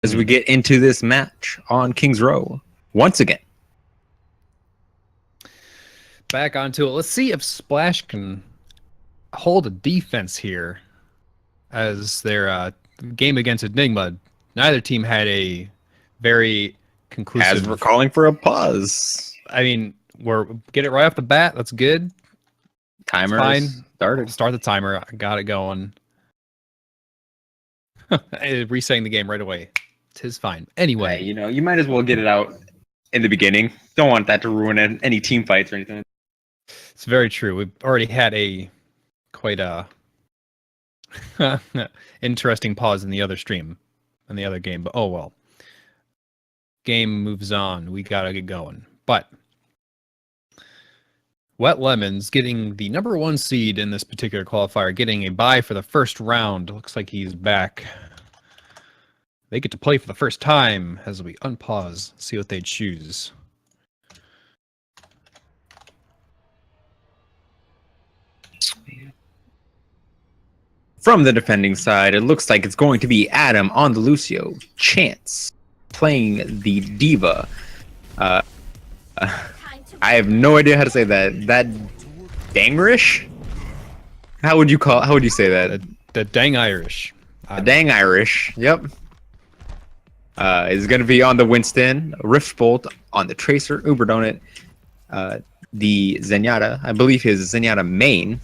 as we get into this match on King's Row once again. Back onto it. Let's see if Splash can hold a defense here as their game against Enigma. Neither team had a very conclusive... As we're calling for a pause. I mean, get it right off the bat. That's good. Timer started. Start the timer. I got it going. Resetting the game right away. 'Tis fine. Anyway. Hey, you might as well get it out in the beginning. Don't want that to ruin any team fights or anything. It's very true. We've already had quite a interesting pause in the other stream, in the other game, but oh well. Game moves on. We gotta get going. But Wet Lemons getting the #1 seed in this particular qualifier, getting a bye for the first round. Looks like he's back. They get to play for the first time as we unpause, see what they choose. From the defending side, it looks like it's going to be Adam on the Lucio. Chance playing the Diva. I have no idea how to say that. That Dangrish? How would you say that? The Dang Irish. The Dang Irish. Yep. Is going to be on the Winston, Rift Bolt on the Tracer, Uber Donut, the Zenyatta, I believe his Zenyatta main,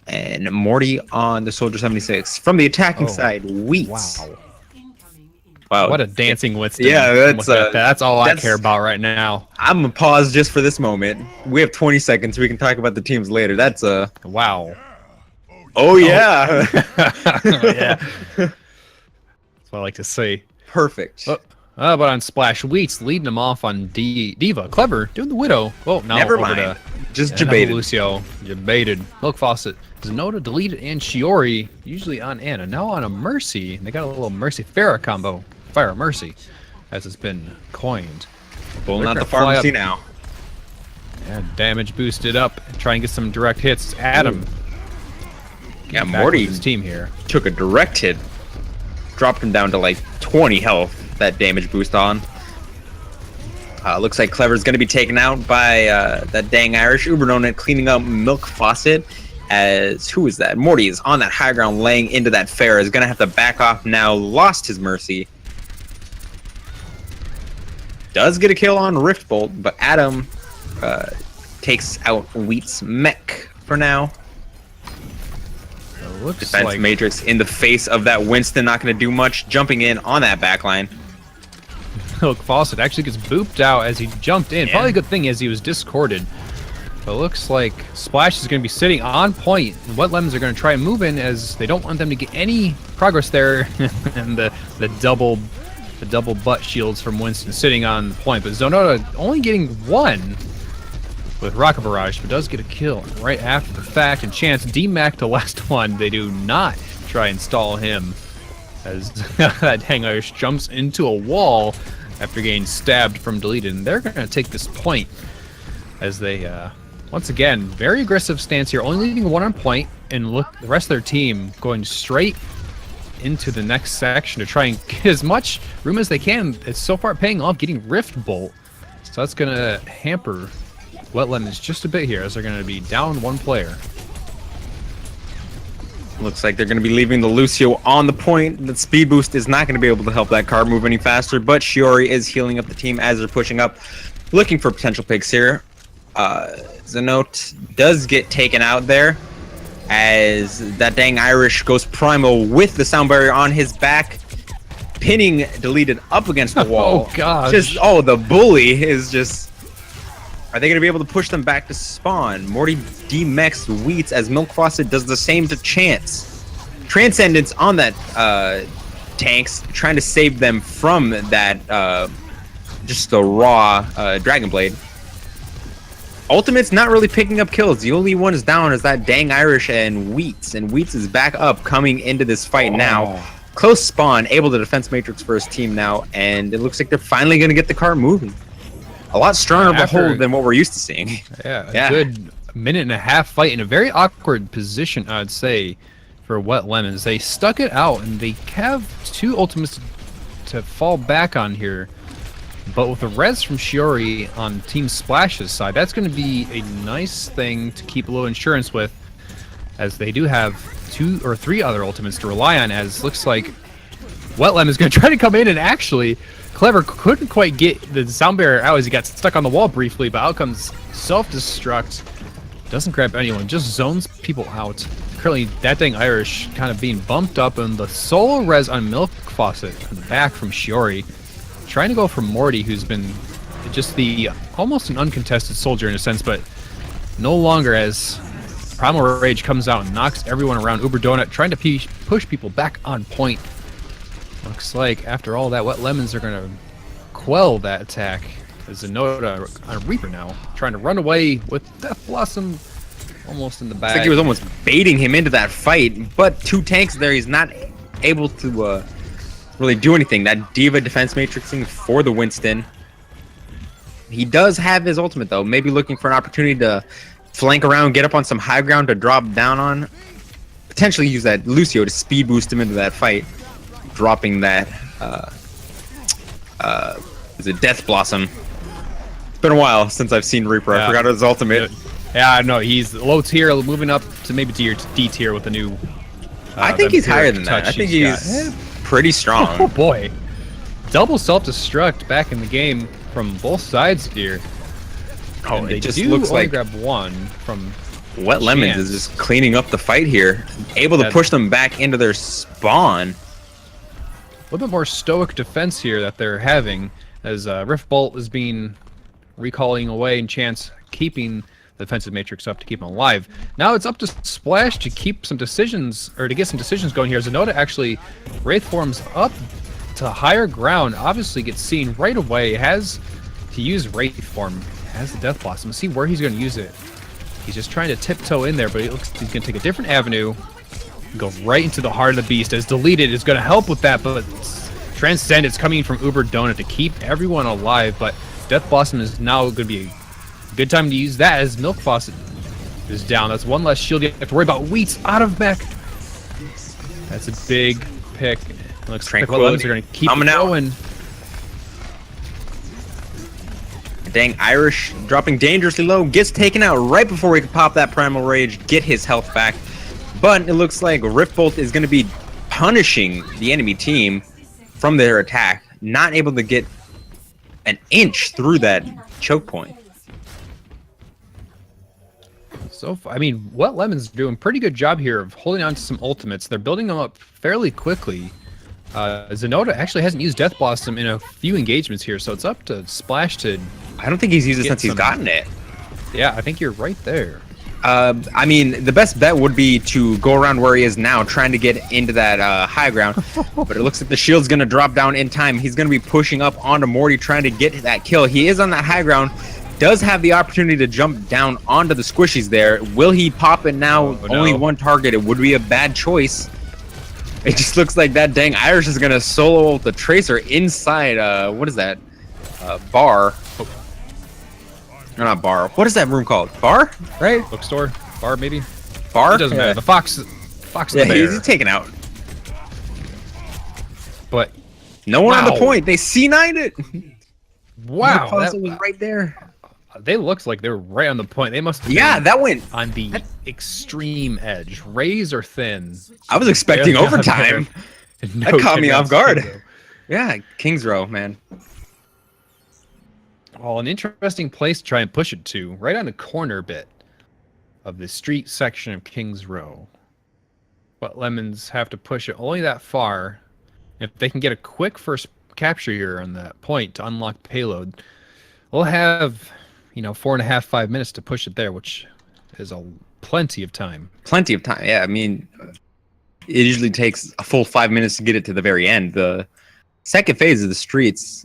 and Morty on the Soldier 76. From the attacking side, Wheats. Wow. What a dancing Winston. Yeah, that's all I care about right now. I'm going to pause just for this moment. We have 20 seconds. We can talk about the teams later. That's wow. Oh, yeah. Yeah. That's what I like to say. Perfect. But on Splash, Wheats leading them off on Diva. Clever, doing the Widow. Oh, now never over mind. To, just debated. Lucio, debated. Milk Faucet, Zenoda deleted, and Shiori, usually on Anna. Now on a Mercy. They got a little Mercy Farah combo. Fire Mercy, as it's been coined. Pulling out the pharmacy now. Yeah, damage boosted up. Try and get some direct hits. Adam. Yeah, Morty's team here took a direct hit. Dropped him down to like 20 health, that damage boost on. Looks like Clever's going to be taken out by that Dang Irish. Uber Donut cleaning up Milk Faucet. As, who is that? Morty is on that high ground laying into that Farah. Is going to have to back off now. Lost his Mercy. Does get a kill on Rift Bolt, but Adam takes out Wheat's mech for now. Defense like Matrix in the face of that Winston, not going to do much. Jumping in on that backline. Milk Faucet actually gets booped out as he jumped in. Yeah. Probably a good thing as he was discorded. But it looks like Splash is going to be sitting on point. And Wet Lemons are going to try and move in as they don't want them to get any progress there. And the double butt shields from Winston sitting on the point. But Zenoda only getting one with Rocket Barrage, but does get a kill right after the fact. And Chance D-Mac the last one. They do not try and stall him as that Dang Irish jumps into a wall after getting stabbed from deleted. And they're going to take this point as they, once again, very aggressive stance here, only leaving one on point. And look, the rest of their team going straight into the next section to try and get as much room as they can. It's so far paying off, getting Rift Bolt. So that's going to hamper Wet Lemons just a bit here as they're going to be down one player. Looks like they're going to be leaving the Lucio on the point. The speed boost is not going to be able to help that card move any faster, but Shiori is healing up the team as they're pushing up, looking for potential picks here. Zenote does get taken out there as that Dang Irish goes primal with the sound barrier on his back, pinning deleted up against the wall. Oh, gosh. The bully is just... Are they going to be able to push them back to spawn? Morty D-Mex Wheats as Milk Faucet does the same to Chance. Transcendence on that tanks, trying to save them from that, just the raw Dragon Blade. Ultimate's not really picking up kills. The only one is down is that Dang Irish and Wheats is back up coming into this fight now. Close spawn, able to defense matrix for his team now, and it looks like they're finally going to get the car moving. A lot stronger of a hold than what we're used to seeing. Yeah, good minute and a half fight in a very awkward position, I'd say, for Wet Lemons. They stuck it out, and they have two ultimates to fall back on here. But with the res from Shiori on Team Splash's side, that's going to be a nice thing to keep a little insurance with, as they do have 2 or 3 other ultimates to rely on, as looks like Wet Lemon is going to try to come in, and actually, Clever couldn't quite get the sound barrier out as he got stuck on the wall briefly, but out comes Self-Destruct. Doesn't grab anyone, just zones people out. Currently, that dang Irish kind of being bumped up, and the solo res on Milk Faucet in the back from Shiori. Trying to go for Morty, who's been just almost an uncontested soldier in a sense, but no longer, as Primal Rage comes out and knocks everyone around. Uber Donut trying to push people back on point. Looks like after all that, Wet Lemons are going to quell that attack. As Zenoda on Reaper now, trying to run away with Death Blossom almost in the back. It's like he was almost baiting him into that fight, but 2 tanks there, he's not able to really do anything. That Diva defense matrixing for the Winston. He does have his ultimate though, maybe looking for an opportunity to flank around, get up on some high ground to drop down on. Potentially use that Lucio to speed boost him into that fight, dropping that is it Death Blossom. It's been a while since I've seen Reaper. I forgot his ultimate. Yeah, I know, he's low tier, moving up to maybe D tier with the new I think he's higher than that. I think he's pretty strong. Oh boy. Double self-destruct back in the game from both sides here. Oh, and it they just do looks only like grab one from Wet Lemons is just cleaning up the fight here. Able to push them back into their spawn. A little bit more stoic defense here that they're having, as Rift Bolt is being recalling away and Chance keeping the defensive matrix up to keep him alive. Now it's up to Splash to keep some decisions, or to get some decisions going here. Zenoda actually Wraith forms up to higher ground, obviously gets seen right away, has to use Wraith form, has the Death Blossom. See where he's going to use it. He's just trying to tiptoe in there, but it looks like he's going to take a different avenue, go right into the heart of the beast, as Deleted is going to help with that, but Transcend is coming from Uber Donut to keep everyone alive, but Death Blossom is now going to be a good time to use that as Milk Faucet is down. That's one less shield you have to worry about. Wheats out of mech. That's a big pick. Looks like Wet Lemons are going to keep it going. Dang Irish dropping dangerously low, gets taken out right before he can pop that Primal Rage, get his health back. But it looks like Rift Bolt is going to be punishing the enemy team from their attack, not able to get an inch through that choke point. So, I mean, Wet Lemon's doing a pretty good job here of holding on to some ultimates. They're building them up fairly quickly. Zenoda actually hasn't used Death Blossom in a few engagements here, so it's up to Splash to... I don't think he's used it since he's gotten it. Yeah, I think you're right there. I mean, the best bet would be to go around where he is now, trying to get into that high ground. But it looks like the shield's going to drop down in time. He's going to be pushing up onto Morty, trying to get that kill. He is on that high ground. Does have the opportunity to jump down onto the squishies there. Will he pop it now? Oh, no. Only one target. It would be a bad choice. It just looks like that dang Irish is going to solo the Tracer inside, what is that? Bar. Or not bar. What is that room called? Bar? Right? Bookstore? Bar, maybe? Bar? It doesn't matter. The Fox yeah, the bear. he's taken out. But no one on the point. They C9'd it. Wow. That was right there. They looked like they were right on the point. They must have been that went on the extreme edge. Razor thin. I was expecting overtime. No, that caught me off guard. Yeah, King's Row, man. Well, an interesting place to try and push it to, right on the corner bit of the street section of King's Row. But Lemons have to push it only that far. If they can get a quick first capture here on that point to unlock payload, we'll have, 4.5, 5 minutes to push it there, which is plenty of time. Plenty of time, yeah. I mean, it usually takes a full 5 minutes to get it to the very end. The second phase of the streets,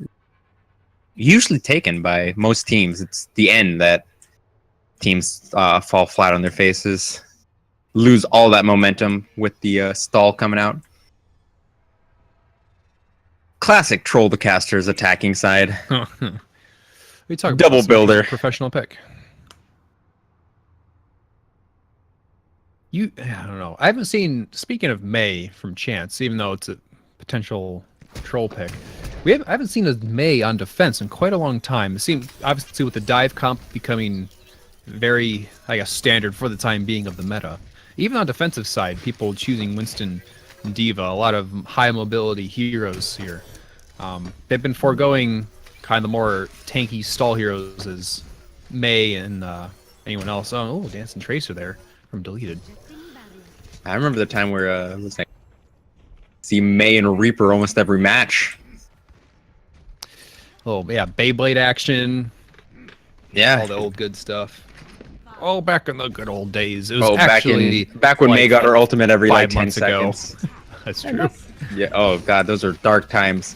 usually taken by most teams. It's the end that teams fall flat on their faces, lose all that momentum with the stall coming out. Classic Troll the Caster's attacking side. We talk double about builder, professional pick. I don't know. I haven't seen. Speaking of May from Chance, even though it's a potential troll pick. I haven't seen a Mei on defense in quite a long time. It seems, obviously, with the dive comp becoming very, I guess, standard for the time being of the meta. Even on defensive side, people choosing Winston and Diva, a lot of high mobility heroes here. They've been foregoing kind of the more tanky stall heroes as Mei and anyone else. Oh, Dancing Tracer there from Deleted. I remember the time where it was like see May and Reaper almost every match. Oh yeah, Beyblade action. Yeah, all the old good stuff. Oh, back in the good old days. It was back when May got her ultimate every like 10 seconds. That's true. Yeah. Oh god, those are dark times.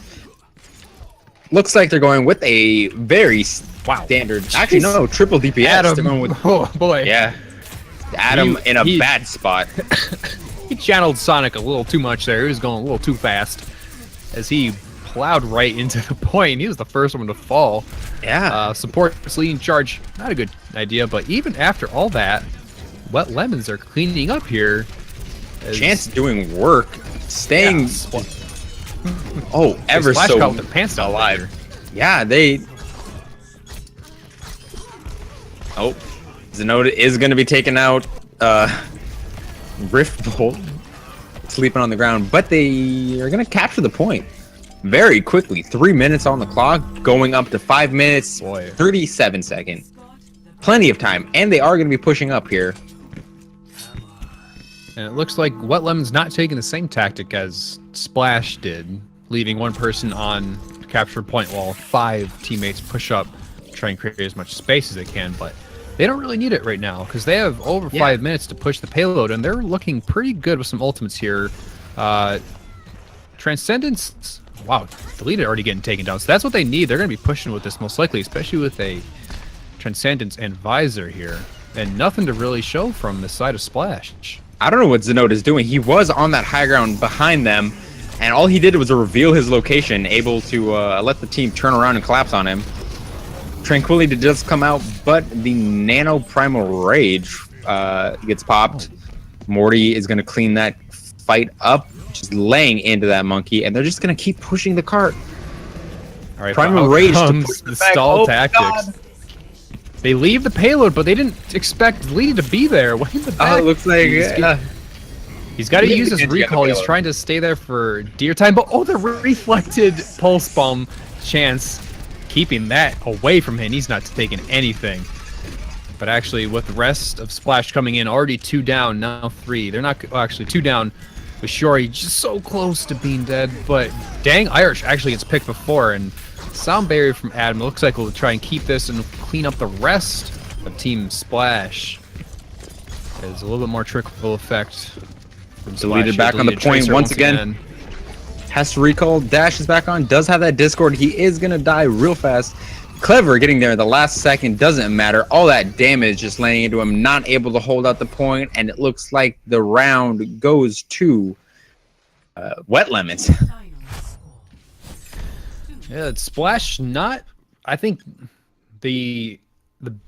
Looks like they're going with a very standard. Actually, no, triple DPS. Adam. They're going with, oh boy. Yeah. Adam in a bad spot. He channeled Sonic a little too much there. He was going a little too fast as he plowed right into the point. He was the first one to fall. Yeah. Support's leading charge. Not a good idea, but even after all that, Wet Lemons are cleaning up here. Chance doing work. Staying... Yeah, oh, ever so got their pants down alive. Yeah, they... Oh. Zenota is going to be taking out Rift Bolt. Sleeping on the ground. But they are going to capture the point. Very quickly. 3 minutes on the clock. Going up to 5 minutes. 37 seconds. Plenty of time. And they are going to be pushing up here. And it looks like Wet Lemon's not taking the same tactic as Splash did, leaving one person on capture point while 5 teammates push up to try and create as much space as they can, but they don't really need it right now because they have over 5 minutes to push the payload, and they're looking pretty good with some ultimates here. Transcendence, wow, Deleted already getting taken down, so that's what they need. They're going to be pushing with this most likely, especially with a Transcendence and Visor here, and nothing to really show from the side of Splash. I don't know what Zenota is doing. He was on that high ground behind them, and all he did was reveal his location, able to let the team turn around and collapse on him. Tranquility does come out, but the Nano Primal Rage gets popped. Morty is going to clean that fight up, just laying into that monkey, and they're just going to keep pushing the cart. All right, Primal Rage to push the stall tactics. God. They leave the payload, but they didn't expect Deleted to be there. Way in the back. Oh, it looks like he's got to use his recall. He's trying to stay there for dear time, but the reflected pulse bomb Chance keeping that away from him. He's not taking anything. But actually, with the rest of Splash coming in, already 2 down, now 3. They're not actually 2 down. With Shori just so close to being dead, but dang, Irish actually gets picked before, and sound barrier from Adam. It looks like we'll try and keep this and clean up the rest of Team Splash. There's a little bit more trickle effect. Deleted back on the point once again. Has to recall. Dash is back on. Does have that Discord. He is going to die real fast. Clever getting there the last second. Doesn't matter. All that damage just landing into him. Not able to hold out the point. And it looks like the round goes to Wet Lemons. Yeah, it's Splash not... I think the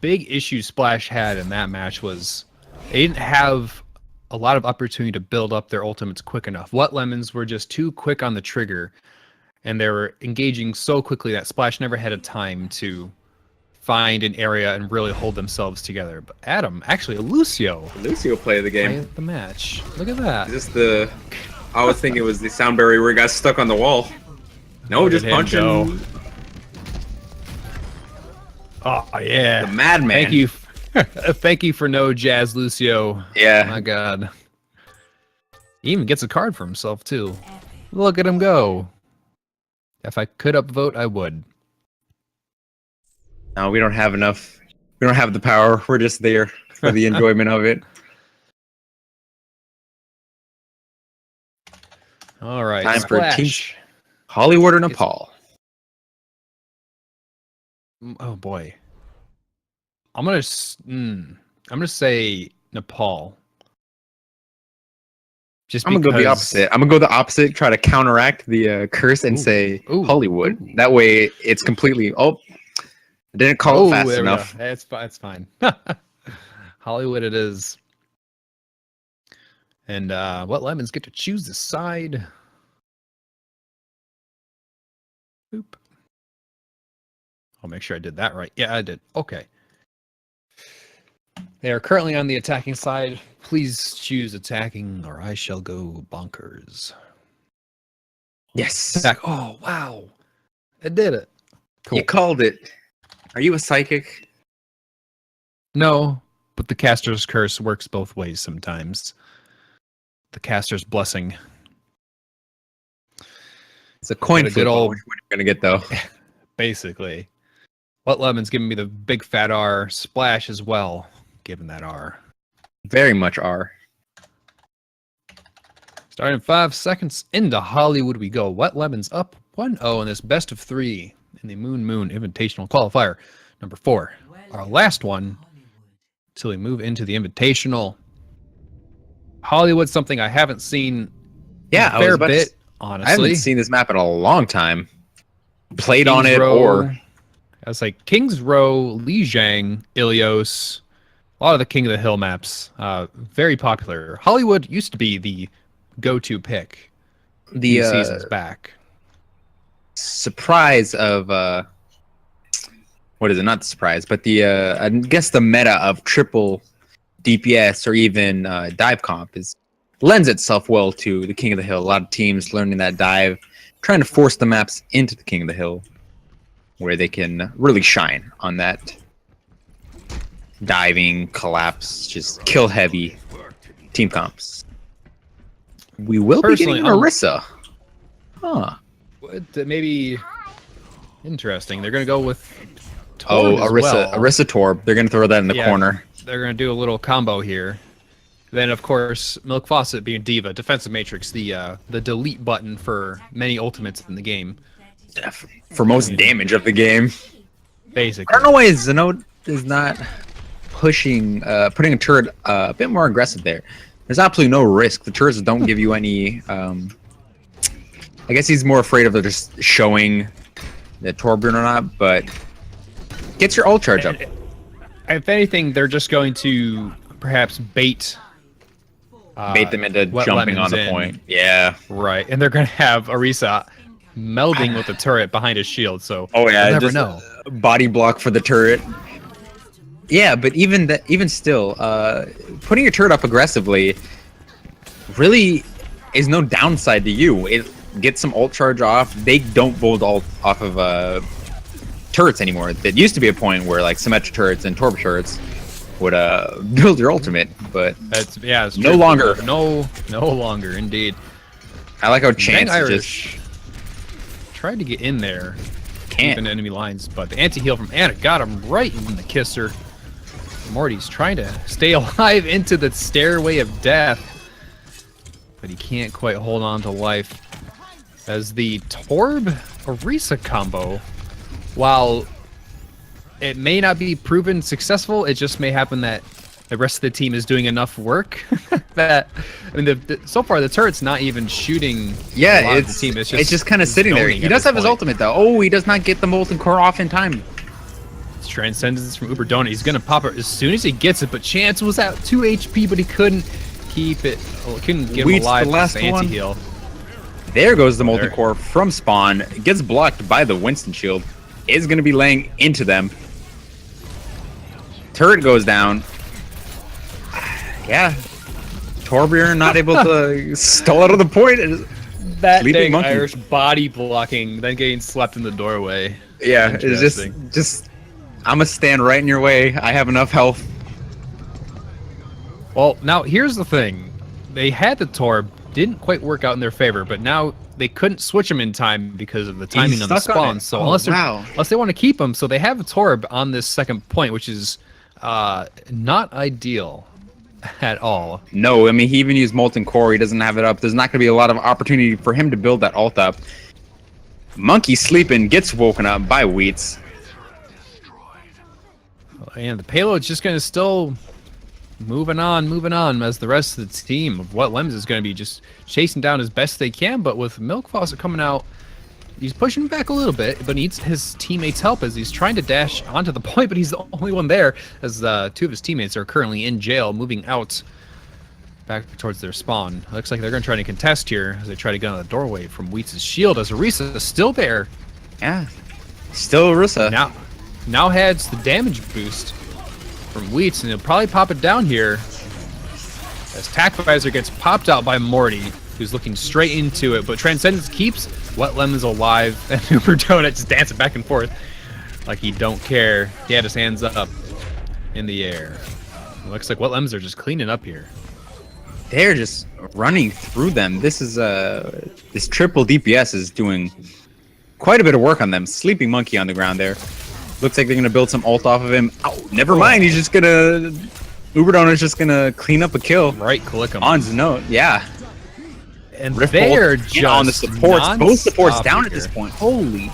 big issue Splash had in that match was they didn't have a lot of opportunity to build up their ultimates quick enough. Wet Lemons were just too quick on the trigger, and they were engaging so quickly that Splash never had a time to find an area and really hold themselves together. But Adam, actually, Lucio played the game. Played the match. Look at that. Is this the... I was thinking it was the sound barrier where he got stuck on the wall. No, just punch him. Oh yeah, the madman. Thank you, thank you for no Jazz Lucio. Yeah, oh, my God. He even gets a card for himself too. Look at him go. If I could upvote, I would. No, we don't have enough. We don't have the power. We're just there for the enjoyment of it. All right, time Splash. for Team Hollywood or Nepal. Oh boy, I'm gonna say Nepal. Just I'm gonna go the opposite. I'm gonna go the opposite. Try to counteract the curse and say Hollywood. That way, it's completely. Oh, I didn't call it fast enough. It's fine. Hollywood it is. And Wet Lemons get to choose the side. Boop. I'll make sure I did that right. Yeah, I did. Okay. They are currently on the attacking side. Please choose attacking or I shall go bonkers. Yes. Attack. Oh, wow. It did it. Cool. You called it. Are you a psychic? No, but the caster's curse works both ways sometimes. The caster's blessing. It's a coin Got a flip. good old- Which one are you gonna get though? Basically. What Lemon's giving me the big fat R. Splash as well, given that R. Very much are. Starting 5 seconds into Hollywood we go. Wet Lemon's up 1-0 in this best of 3 in the MOONMOON Invitational Qualifier number 4. Our last one till we move into the Invitational. Hollywood's something I haven't sing Yeah, a fair bit, honestly. I haven't seen this map in a long time. Played King's on it Row, or I was like King's Row, Lijiang, Ilios, a lot of the King of the Hill maps. Very popular. Hollywood used to be the go-to pick. the seasons back. surprise of what is it? Not the surprise, but the I guess the meta of triple DPS or even dive comp lends itself well to the King of the Hill. A lot of teams learning that dive, trying to force the maps into the King of the Hill, where they can really shine on that diving, collapse, just kill heavy team comps. We will Personally, be getting Marissa. Huh. Maybe interesting. They're going to go with Oh, Torb as Arissa, well. Arissa Torb. They're going to throw that in the corner. They're going to do a little combo here. Then, of course, Milk Faucet being Diva, Defensive Matrix, the delete button for many ultimates in the game. For most damage of the game. Basically. I don't know why Zenode is not putting a turret a bit more aggressive there. There's absolutely no risk. The turrets don't give you any. I guess he's more afraid of just showing the Torbjorn or not, but gets your ult charge up. If anything, they're just going to perhaps bait them into Wet jumping on Lemons the in. point. Yeah. Right, and they're going to have Arisa melding with the turret behind his shield. So Oh yeah, you'll never just know. body block for the turret. Yeah, but even still, putting your turret up aggressively really is no downside to you. It gets some ult charge off. They don't build ult off of turrets anymore. There used to be a point where like Symmetra turrets and Torb turrets would build your ultimate, but It's no true. longer. No longer, indeed. I like how Dang Chance Irish just tried to get in there, can't. in enemy lines, but the anti-heal from Anna got him right in the kisser. Morty's trying to stay alive into the stairway of death, but he can't quite hold on to life. As the Torb Arisa combo, while it may not be proven successful, it just may happen that the rest of the team is doing enough work that I mean, so far the turret's not even shooting. Yeah, a lot of the it's team. it's just kind of sitting there. zoning He at does this have his point. ultimate though. Oh, he does not get the molten core off in time. It's Transcendence from Uber Donut. He's gonna pop it as soon as he gets it, but Chance was at 2 HP, but he couldn't keep it. Well, couldn't get him Weeds the alive with last his one. anti-heal. There goes the molten There. core from spawn. Gets blocked by the Winston shield. Is going to be laying into them. Turret goes down. Yeah. Torbjorn not able to stall out of the point. That Sleeping dang monkey. Irish body blocking, then getting slapped in the doorway. Yeah, it's just I'm gonna stand right in your way. I have enough health. Well, now here's the thing. They had the Torb, didn't quite work out in their favor, but now they couldn't switch him in time because of the timing on the stuck on spawn. it. So Oh, unless they want to keep him, so they have a Torb on this second point, which is not ideal at all. No, I mean he even used molten core. He doesn't have it up. There's not gonna be a lot of opportunity for him to build that ult up. Monkey sleeping gets woken up by Wheats. And the payload's just going to still moving on as the rest of the team of What Lemons is going to be just chasing down as best they can. But with Milk Faucet coming out, he's pushing back a little bit, but needs his teammates' help as he's trying to dash onto the point, but he's the only one there as two of his teammates are currently in jail, moving out back towards their spawn. Looks like they're going to try to contest here as they try to get on the doorway from Wheats' shield as Arisa is still there. Yeah. Still Orisa. Now has the damage boost from Wheats, and he'll probably pop it down here as Tack Visor gets popped out by Morty, who's looking straight into it, but Transcendence keeps Wet Lemons alive, and Uber Donut just dancing back and forth like he don't care. He had his hands up in the air. It looks like Wet Lemons are just cleaning up here. They're just running through them. This is this triple DPS is doing quite a bit of work on them. Sleeping Monkey on the ground there. Looks like they're gonna build some ult off of him. Oh, never mind. He's just gonna Uber Donut's just gonna clean up a kill. Right, click him. On Zenote, yeah. And they're just on the supports. Both supports down here at this point. Holy.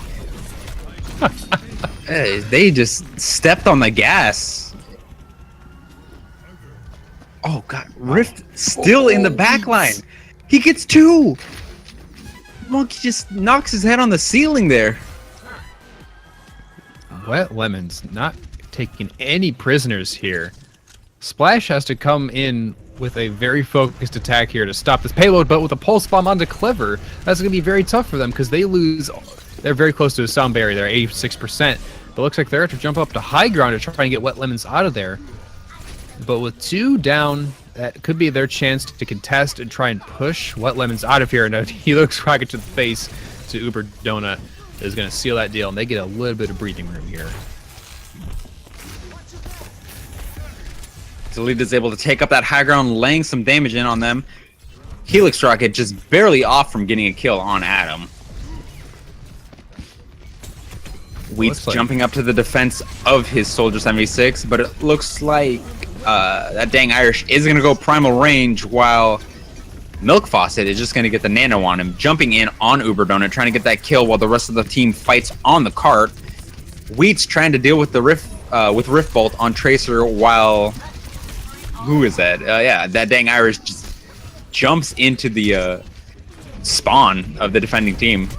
They just stepped on the gas. Oh god, Rift still in the back line. He gets 2. Monkey just knocks his head on the ceiling there. Wet Lemons not taking any prisoners here. Splash has to come in with a very focused attack here to stop this payload, but with a pulse bomb onto Clever, that's going to be very tough for them because they lose. They're very close to a sound barrier. They're 86%. But it looks like they're have to jump up to high ground to try and get Wet Lemons out of there. But with 2 down, that could be their chance to contest and try and push Wet Lemons out of here. And he looks rocket to the face to Uber Donut. Is going to seal that deal, and they get a little bit of breathing room here. Zelid is able to take up that high ground, laying some damage in on them. Helix Rocket just barely off from getting a kill on Adam. Wheat's jumping up to the defense of his Soldier 76, but it looks like that dang Irish is going to go primal range while Milk Faucet is just going to get the nano on him, jumping in on Uber Donut, trying to get that kill while the rest of the team fights on the cart. Wheat's trying to deal with the Rift Bolt on Tracer while... Who is that? Yeah, that dang Irish just jumps into the spawn of the defending team.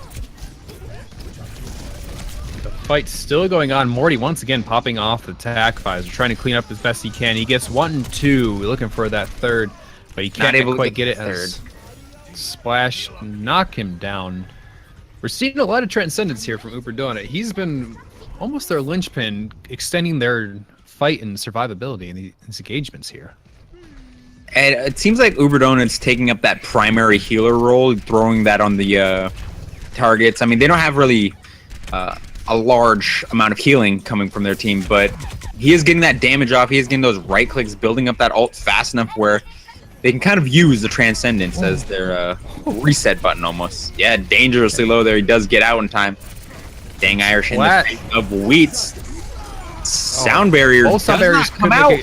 The fight's still going on. Morty once again popping off the Tack Visor, trying to clean up as best he can. He gets 1 and 2, looking for that 3rd. But he can't quite get it as Splash knock him down. We're seeing a lot of transcendence here from Uber Donut. He's been almost their linchpin, extending their fight and survivability in these engagements here. And it seems like Uber Donut's taking up that primary healer role, throwing that on the targets. I mean, they don't have really a large amount of healing coming from their team, but he is getting that damage off. He is getting those right clicks, building up that ult fast enough where they can kind of use the Transcendence as their reset button almost. Yeah, dangerously low there. He does get out in time. Dang Irish in the face of Wheats. Sound barrier does not come out.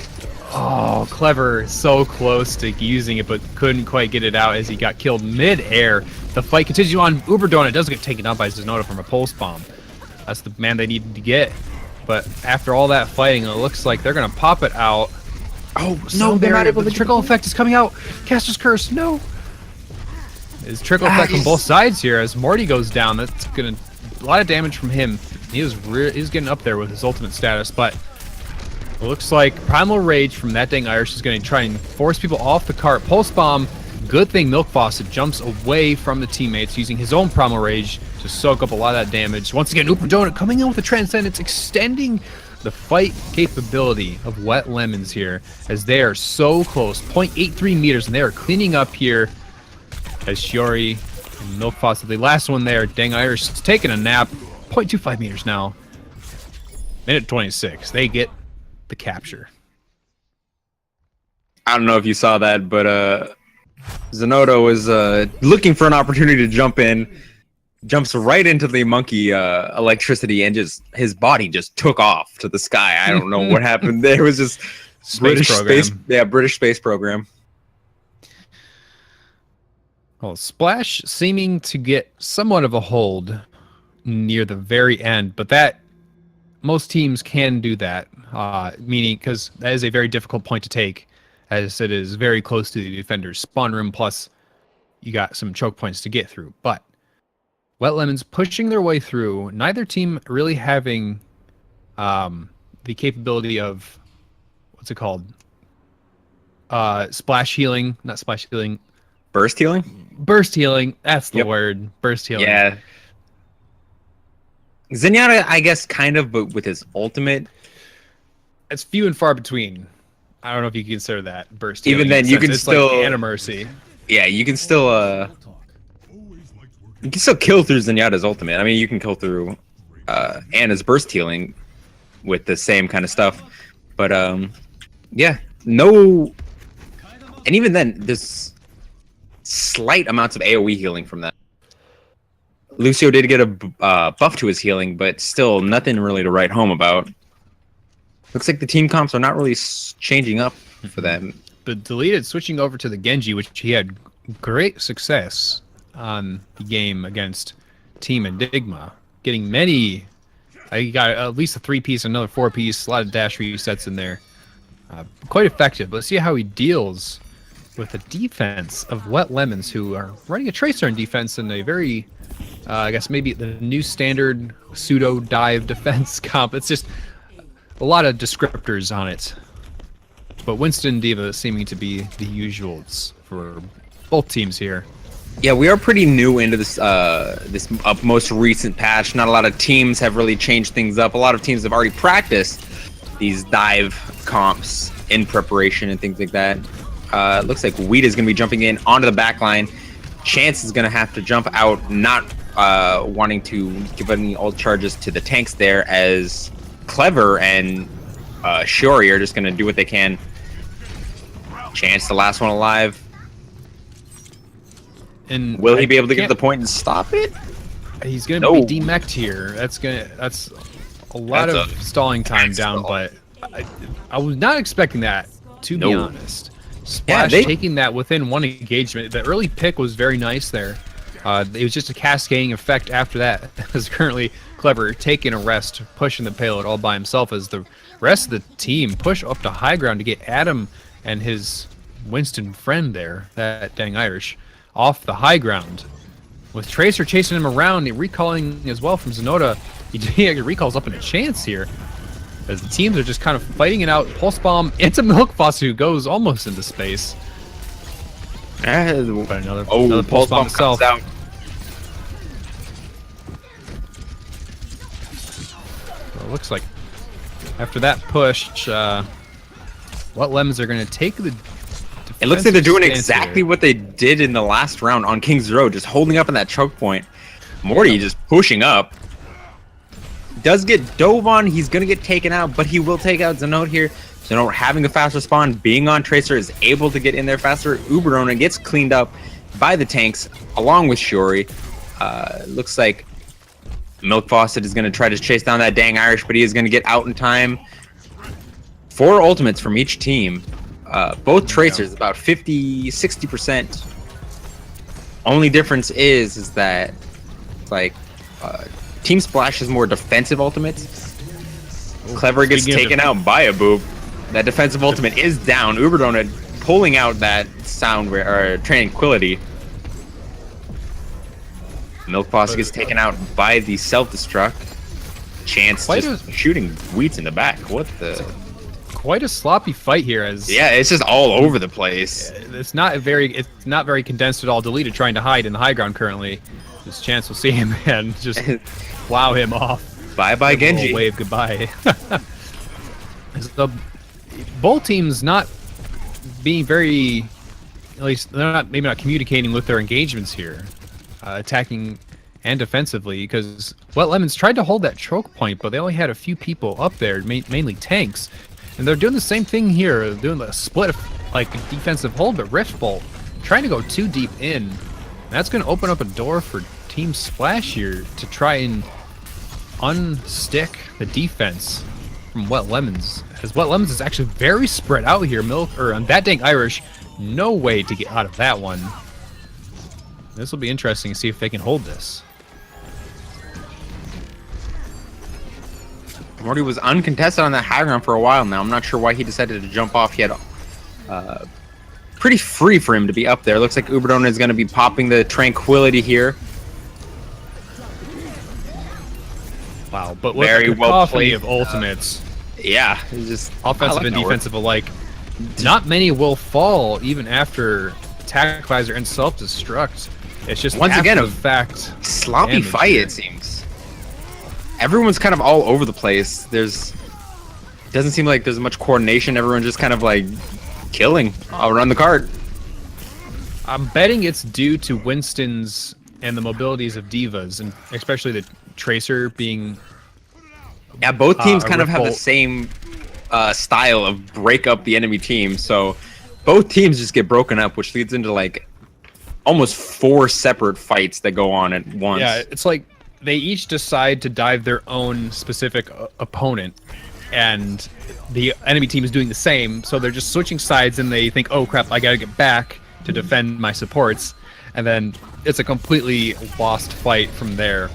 Oh, Clever. So close to using it, but couldn't quite get it out as he got killed mid-air. The fight continues on. Uber Donut does get taken out by Zenota from a pulse bomb. That's the man they needed to get. But after all that fighting, it looks like they're going to pop it out. Oh, no, they're not able. The trickle effect is coming out. Caster's Curse, no. There's trickle effect from both sides here as Morty goes down. That's going to... A lot of damage from him. He's getting up there with his ultimate status, but it looks like Primal Rage from that dang Irish is going to try and force people off the cart. Pulse Bomb. Good thing Milk Faucet jumps away from the teammates using his own Primal Rage to soak up a lot of that damage. Once again, Uber Donut coming in with a Transcendence, extending the fight capability of Wet Lemons here as they are so close. 0.83 meters, and they are cleaning up here as Shiori and Milk Faucet, the last one there, dang Irish, is taking a nap. 0.25 meters now. Minute 26. They get the capture. I don't know if you saw that, but Zenota was looking for an opportunity to jump in, jumps right into the monkey electricity, and just his body just took off to the sky. I don't know what happened there. It was just British space program. Well, Splash seeming to get somewhat of a hold near the very end, but that most teams can do that, meaning because that is a very difficult point to take, as it is very close to the defender's spawn room, plus you got some choke points to get through. But Wet Lemons pushing their way through, neither team really having the capability of, what's it called? Splash healing, not splash healing. Burst healing? Burst healing, that's the word. Burst healing. Yeah. Zenyatta, I guess, kind of, but with his ultimate. It's few and far between. I don't know if you consider that burst Even healing. then, you can It's still. like Ana Mercy. Yeah, you can still. You can still kill through Zenyatta's ultimate. I mean, you can kill through Ana's burst healing with the same kind of stuff. But yeah, no. And even then, there's slight amounts of AoE healing from that. Lucio did get a buff to his healing, but still nothing really to write home about. Looks like the team comps are not really changing up for them. But deleted switching over to the Genji, which he had great success on the game against Team Enigma, getting many. He got at least a 3-piece, another 4-piece, a lot of dash resets in there. Quite effective. Let's see how he deals with the defense of Wet Lemons, who are running a Tracer in defense in a very, I guess maybe the new standard pseudo dive defense comp. It's just a lot of descriptors on it. But Winston and D.Va seeming to be the usuals for both teams here. Yeah, we are pretty new into this most recent patch. Not a lot of teams have really changed things up. A lot of teams have already practiced these dive comps in preparation and things like that. It looks like Wheat is going to be jumping in onto the back line. Chance is going to have to jump out, not wanting to give any ult charges to the tanks there, as Clever and Shiori are just going to do what they can. Chance, the last one alive. And will he be able to get to the point and stop it? He's going to be demeched here. That's a lot of stalling time down, but I was not expecting that, to be honest. Splash taking that within one engagement. The early pick was very nice there. It was just a cascading effect after that. As currently Clever taking a rest, pushing the payload all by himself as the rest of the team push up to high ground to get Adam and his Winston friend there, that dang Irish, off the high ground. With Tracer chasing him around, recalling as well from Zenota, he recalls up in a chance here. As the teams are just kind of fighting it out. Pulse Bomb into Milk Faucet, who goes almost into space. But another Pulse Bomb itself. Out. So it looks like after that push, What Lemons are going to take the... It looks like they're doing exactly what they did in the last round on King's Road, just holding up in that choke point. Morty just pushing up. Does get dove on, he's going to get taken out, but he will take out Zenot here. Zenot having a faster spawn, being on Tracer, is able to get in there faster. Uberona gets cleaned up by the tanks, along with Shiori. Looks like Milk Faucet is going to try to chase down that dang Irish, but he is going to get out in time. 4 ultimates from each team. Both Tracers, about 50-60%. Only difference is that, like, Team Splash has more defensive ultimates. Clever gets taken out by a boop. That defensive ultimate is down. Uberdona pulling out that sound or Tranquility. Milk Faucet gets taken out by the self-destruct. Chance just shooting Wheats in the back. What the... Quite a sloppy fight here, as it's just all over the place. It's not very condensed at all. Deleted trying to hide in the high ground currently. This Chance will see him and just plow him off. Bye Genji. Wave goodbye. So, both teams not being very, at least they're maybe not communicating with their engagements here, attacking and defensively, because Wet Lemons tried to hold that choke point, but they only had a few people up there, mainly tanks. And they're doing the same thing here, doing the split, like defensive hold, but Rift Bolt, trying to go too deep in. And that's going to open up a door for Team Splash here to try and unstick the defense from Wet Lemons. As Wet Lemons is actually very spread out here. That dang Irish, no way to get out of that one. This will be interesting to see if they can hold this. Morty was uncontested on that high ground for a while now. I'm not sure why he decided to jump off. He had pretty free for him to be up there. Looks like Uberdona is going to be popping the Tranquility here. Wow, but what very well played of ultimates. Yeah, just offensive and defensive alike. Not many will fall even after attack visor and self-destruct. It's just once again a fact sloppy fight here. It seems. everyone's kind of all over the place. Doesn't seem like there's much coordination. Everyone's just kind of like killing around the card. I'm betting it's due to Winston's and the mobilities of divas, and especially the Tracer being. Yeah, both teams kind of have the Rift same style of break up the enemy team. So both teams just get broken up, which leads into like almost 4 separate fights that go on at once. Yeah, it's like they each decide to dive their own specific opponent, and the enemy team is doing the same. So they're just switching sides, and they think, "Oh crap, I gotta get back to defend my supports," and then it's a completely lost fight from there.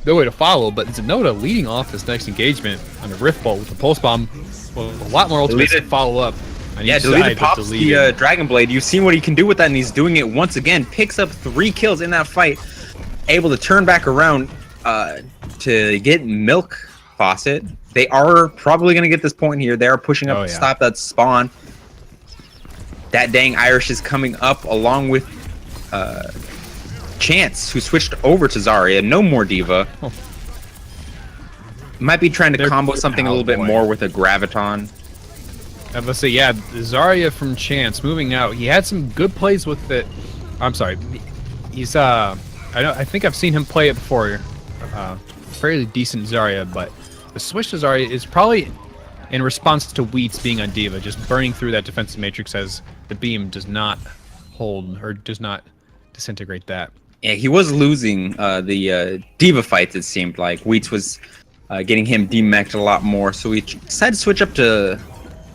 No way to follow, but Zenota leading off this next engagement on the Rift Bolt with the Pulse Bomb. Well, a lot more ultimates to follow up. Yeah, deleted pops the Dragon Blade. You've seen what he can do with that, and he's doing it once again. Picks up 3 kills in that fight, able to turn back around to get Milk Faucet. They are probably going to get this point here. They are pushing up to stop that spawn. That dang Irish is coming up along with Chance, who switched over to Zarya. No more Diva. Oh. Might be trying to combo something a little bit more with a Graviton. Let's say, yeah, Zarya from Chance moving out. He had some good plays with it. I'm sorry. He's I think I've seen him play it before. Fairly decent Zarya, but the switch to Zarya is probably in response to Wheats being on Diva, just burning through that defensive matrix as the beam does not hold or does not disintegrate that. Yeah, he was losing the Diva fights, it seemed like. Wheats was getting him demeched a lot more, so he decided to switch up to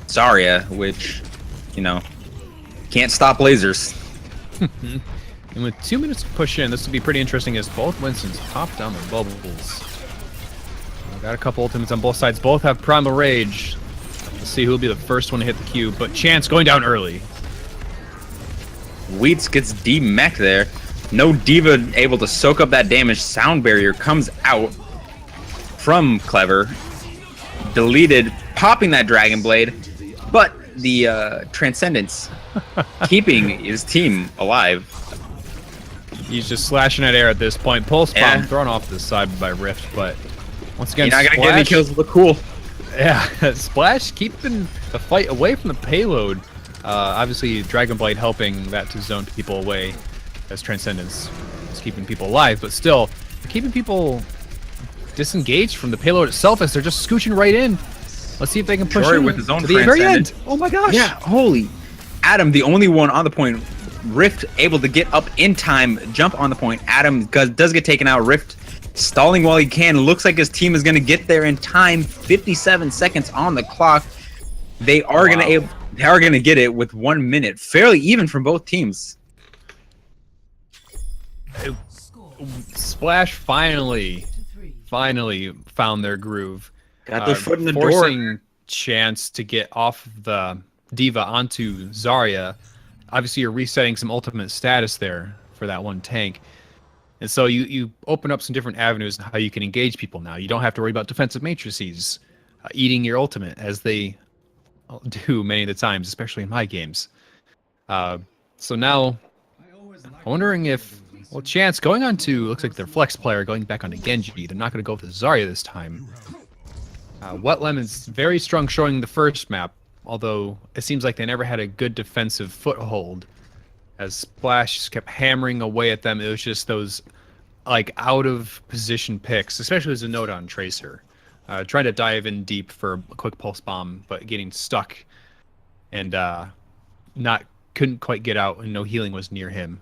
Zarya, which, you know, can't stop lasers. And with 2 minutes to push in, this will be pretty interesting as both Winstons pop down the bubbles. We've got a couple ultimates on both sides. Both have Primal Rage. Let's see who will be the first one to hit the cube, but Chance going down early. Wheats gets demeched there. No Diva able to soak up that damage. Sound Barrier comes out from Clever. Deleted, popping that Dragon Blade, but the Transcendence keeping his team alive. He's just slashing at air at this point. Pulse Bomb thrown off to the side by Rift, but once again, you're not gonna get any kills. Look cool. Yeah, Splash keeping the fight away from the payload. Obviously, Dragon Blade helping that to zone people away, as Transcendence is keeping people alive, but still keeping people disengaged from the payload itself as they're just scooching right in. Let's see if they can push in with his own to the very end. Oh my gosh! Yeah, holy. Adam, the only one on the point. Rift able to get up in time, jump on the point. Adam does get taken out. Rift stalling while he can. Looks like his team is going to get there in time. 57 seconds on the clock. They are going to get it with 1 minute. Fairly even from both teams. Splash finally found their groove. Got their foot in the forcing door. Chance to get off the Diva onto Zarya. Obviously, you're resetting some ultimate status there for that one tank. And so you open up some different avenues on how you can engage people now. You don't have to worry about defensive matrices eating your ultimate, as they do many of the times, especially in my games. So now, I'm wondering if... Well, Chance going on to... Looks like their flex player going back onto Genji. They're not going to go for Zarya this time. Wet Lemon's very strong showing the first map, although it seems like they never had a good defensive foothold. As Splash just kept hammering away at them, it was just those like out of position picks, especially as a note on Tracer. Trying to dive in deep for a quick pulse bomb, but getting stuck and couldn't quite get out, and no healing was near him.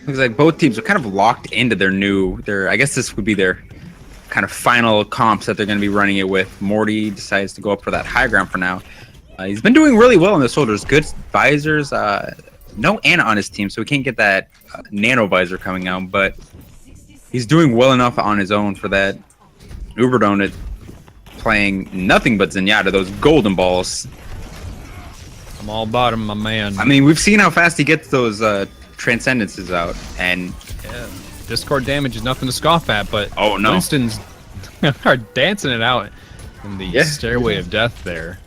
Looks like both teams are kind of locked into their I guess this would be their kind of final comps that they're going to be running it with. Morty decides to go up for that high ground for now. He's been doing really well on the shoulders. Good visors. No Ana on his team, so we can't get that nano visor coming out, but he's doing well enough on his own for that. Uberdone is playing nothing but Zenyatta, those golden balls. I'm all about him, my man. I mean, we've seen how fast he gets those Transcendences out, and yeah, Discord damage is nothing to scoff at, but oh no, Winston's are dancing it out in the stairway of death there.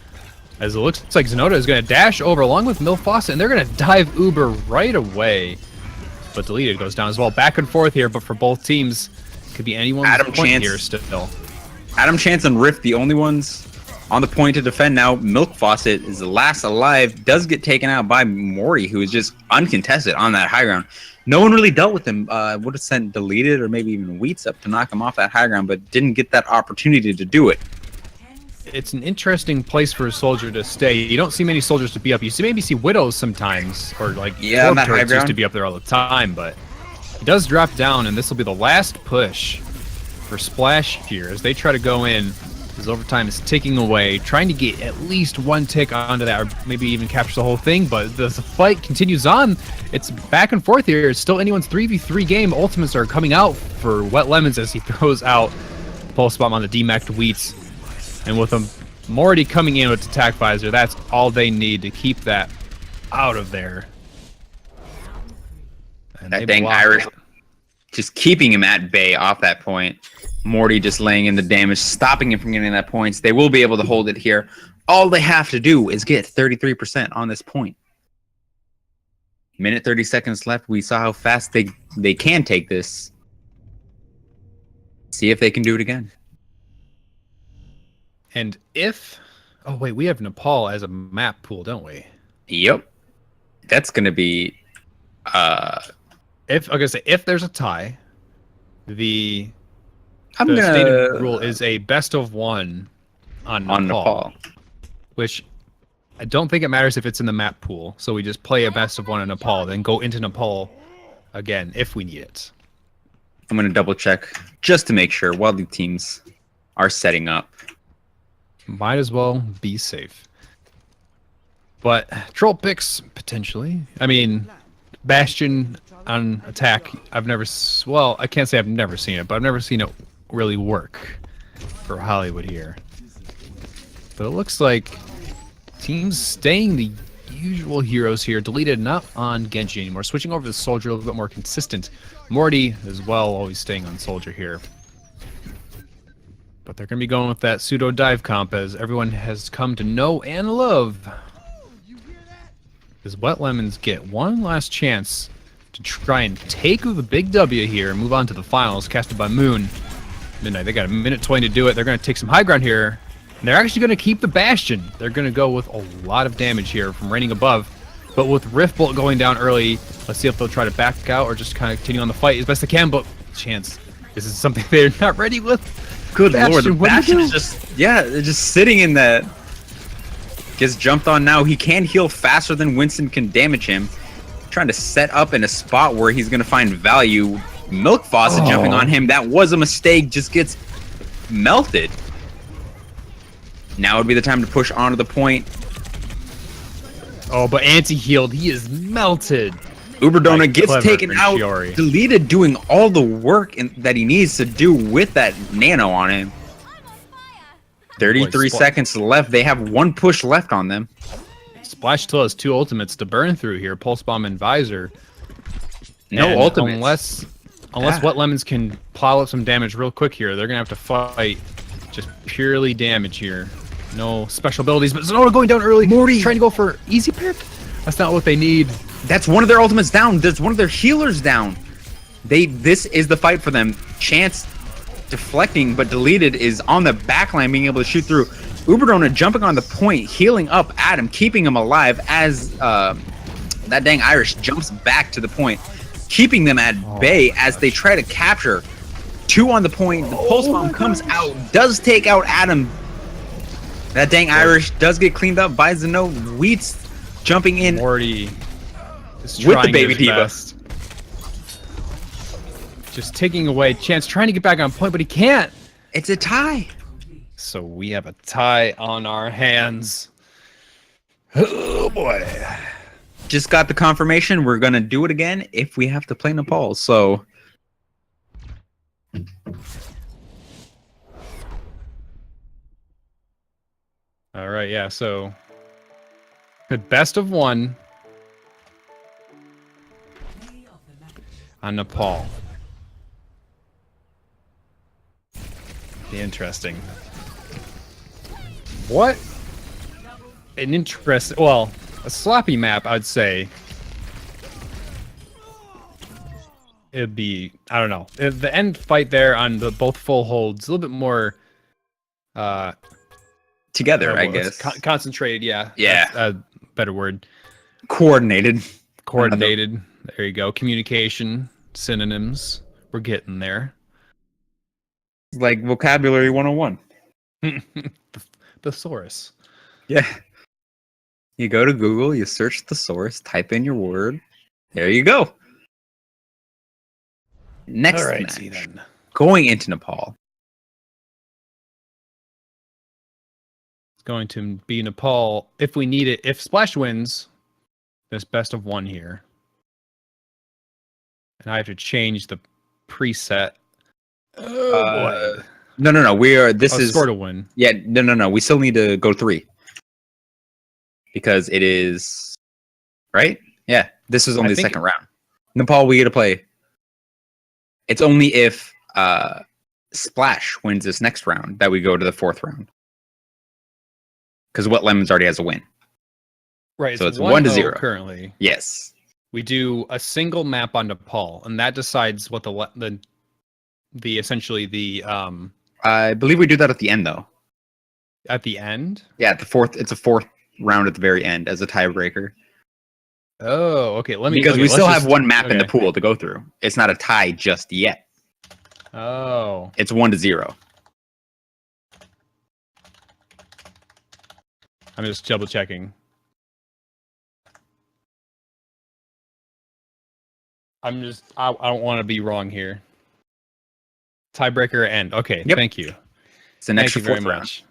As it looks like Zenota is going to dash over along with Milk Faucet, and they're going to dive Uber right away. but Deleted goes down as well. Back and forth here, but for both teams, could be anyone's Adam point Chance. here still. Adam Chance and Rift, the only ones on the point to defend now. Milk Faucet is the last alive, does get taken out by Morty, who is just uncontested on that high ground. No one really dealt with him. Would have sent Deleted or maybe even Wheats up to knock him off that high ground, but didn't get that opportunity to do it. It's an interesting place for a soldier to stay. You don't see many soldiers to be up. You maybe see Widows sometimes, or like on that high used ground to be up there all the time, but he does drop down, and this will be the last push for Splash here as they try to go in. His overtime is ticking away, trying to get at least one tick onto that, or maybe even capture the whole thing, but the fight continues on. It's back and forth here. It's still anyone's 3v3 game. Ultimates are coming out for Wet Lemons as he throws out Pulse Bomb on the demeched Wheats. And with him Morty coming in with Attack Visor, that's all they need to keep that out of there. And that dang Irish just keeping him at bay off that point. Morty just laying in the damage, stopping him from getting that points. They will be able to hold it here. All they have to do is get 33% on this point. Minute 30 seconds left. We saw how fast they can take this. See if they can do it again. And if... Oh, wait, we have Nepal as a map pool, don't we? Yep. That's going to be... If there's a tie, the I'm gonna stated rule is a best of one on Nepal, which I don't think it matters if it's in the map pool. So we just play a best of one in Nepal, then go into Nepal again if we need it. I'm going to double check just to make sure while the teams are setting up. Might as well be safe. But troll picks potentially. I mean, Bastion on attack. I've never. Well, I can't say I've never seen it, but I've never seen it really work for Hollywood here. But it looks like teams staying the usual heroes here. Deleted not on Genji anymore. Switching over to Soldier, a little bit more consistent. Morty as well, always staying on Soldier here. But they're going to be going with that pseudo dive comp as everyone has come to know and love. As Wet Lemons get one last chance to try and take the big W here and move on to the finals, casted by Moon. Midnight, they got a minute 20 to do it. They're going to take some high ground here. And they're actually going to keep the Bastion. They're going to go with a lot of damage here from raining above. But with Rift Bolt going down early, let's see if they'll try to back out or just kind of continue on the fight as best they can. But chance, this is something they're not ready with. Good Bastion, lord, the what do you Bastion do? is just sitting in that. Gets jumped on now. He can heal faster than Winston can damage him. Trying to set up in a spot where he's going to find value. Milk Faucet jumping on him. That was a mistake. Just gets melted. Now would be the time to push onto the point. Oh, but anti-healed. He is melted. Uberdona gets clever taken out. Shiori. Deleted doing all the work that he needs to do with that nano on him. 33 seconds left. They have one push left on them. Splash still has two ultimates to burn through here. Pulse Bomb and Visor. No And ultimates. Unless Wet Lemons can plow up some damage real quick here, they're going to have to fight just purely damage here. No special abilities, but Sonora going down early. Morty trying to go for easy pick. That's not what they need. That's one of their ultimates down. There's one of their healers down. This is the fight for them. Chance deflecting, but Deleted is on the backline being able to shoot through. Uberdona jumping on the point, healing up Adam, keeping him alive as that dang Irish jumps back to the point, keeping them at bay as they try to capture. Two on the point. The Pulse Bomb comes out, does take out Adam. That dang Irish does get cleaned up by Zeno. Wheats jumping in Morty is with the trying baby his diva. best. Just taking away Chance, trying to get back on point, but he can't. It's a tie. So we have a tie on our hands. Oh boy. Just got the confirmation. We're going to do it again if we have to play Nepal. So All right, yeah, so good best of one on Nepal. Interesting. What an interesting, well, a sloppy map, I'd say. it'd be, I don't know. The end fight there on the both full holds, a little bit more together, I guess. Concentrated, yeah. Yeah. That's a better word. Coordinated. Coordinated. There you go. Communication, synonyms. We're getting there. It's like vocabulary 101. Thesaurus. Yeah. You go to Google, you search thesaurus, type in your word. There you go. Next match. Then. Going into Nepal. It's going to be Nepal if we need it. If Splash wins, this best of one here. And I have to change the preset. Oh boy. No. We are. This is score to win. Yeah. No. We still need to go 3 because it is right. Yeah. This is only the second round. Nepal, we get to play. It's only if Splash wins this next round that we go to the 4th round. Because Wet Lemons already has a win. Right. So it's 1-0 currently. Yes. We do a single map on Nepal, and that decides what the essentially the I believe we do that at the end though. At the end? Yeah, at the 4th. It's a 4th round at the very end as a tiebreaker. Oh, okay. Because we still have one map in the pool to go through. It's not a tie just yet. Oh. It's 1-0. I'm just double checking. I don't want to be wrong here. Tiebreaker end. Okay, yep. Thank you. It's an extra 4th very round. much.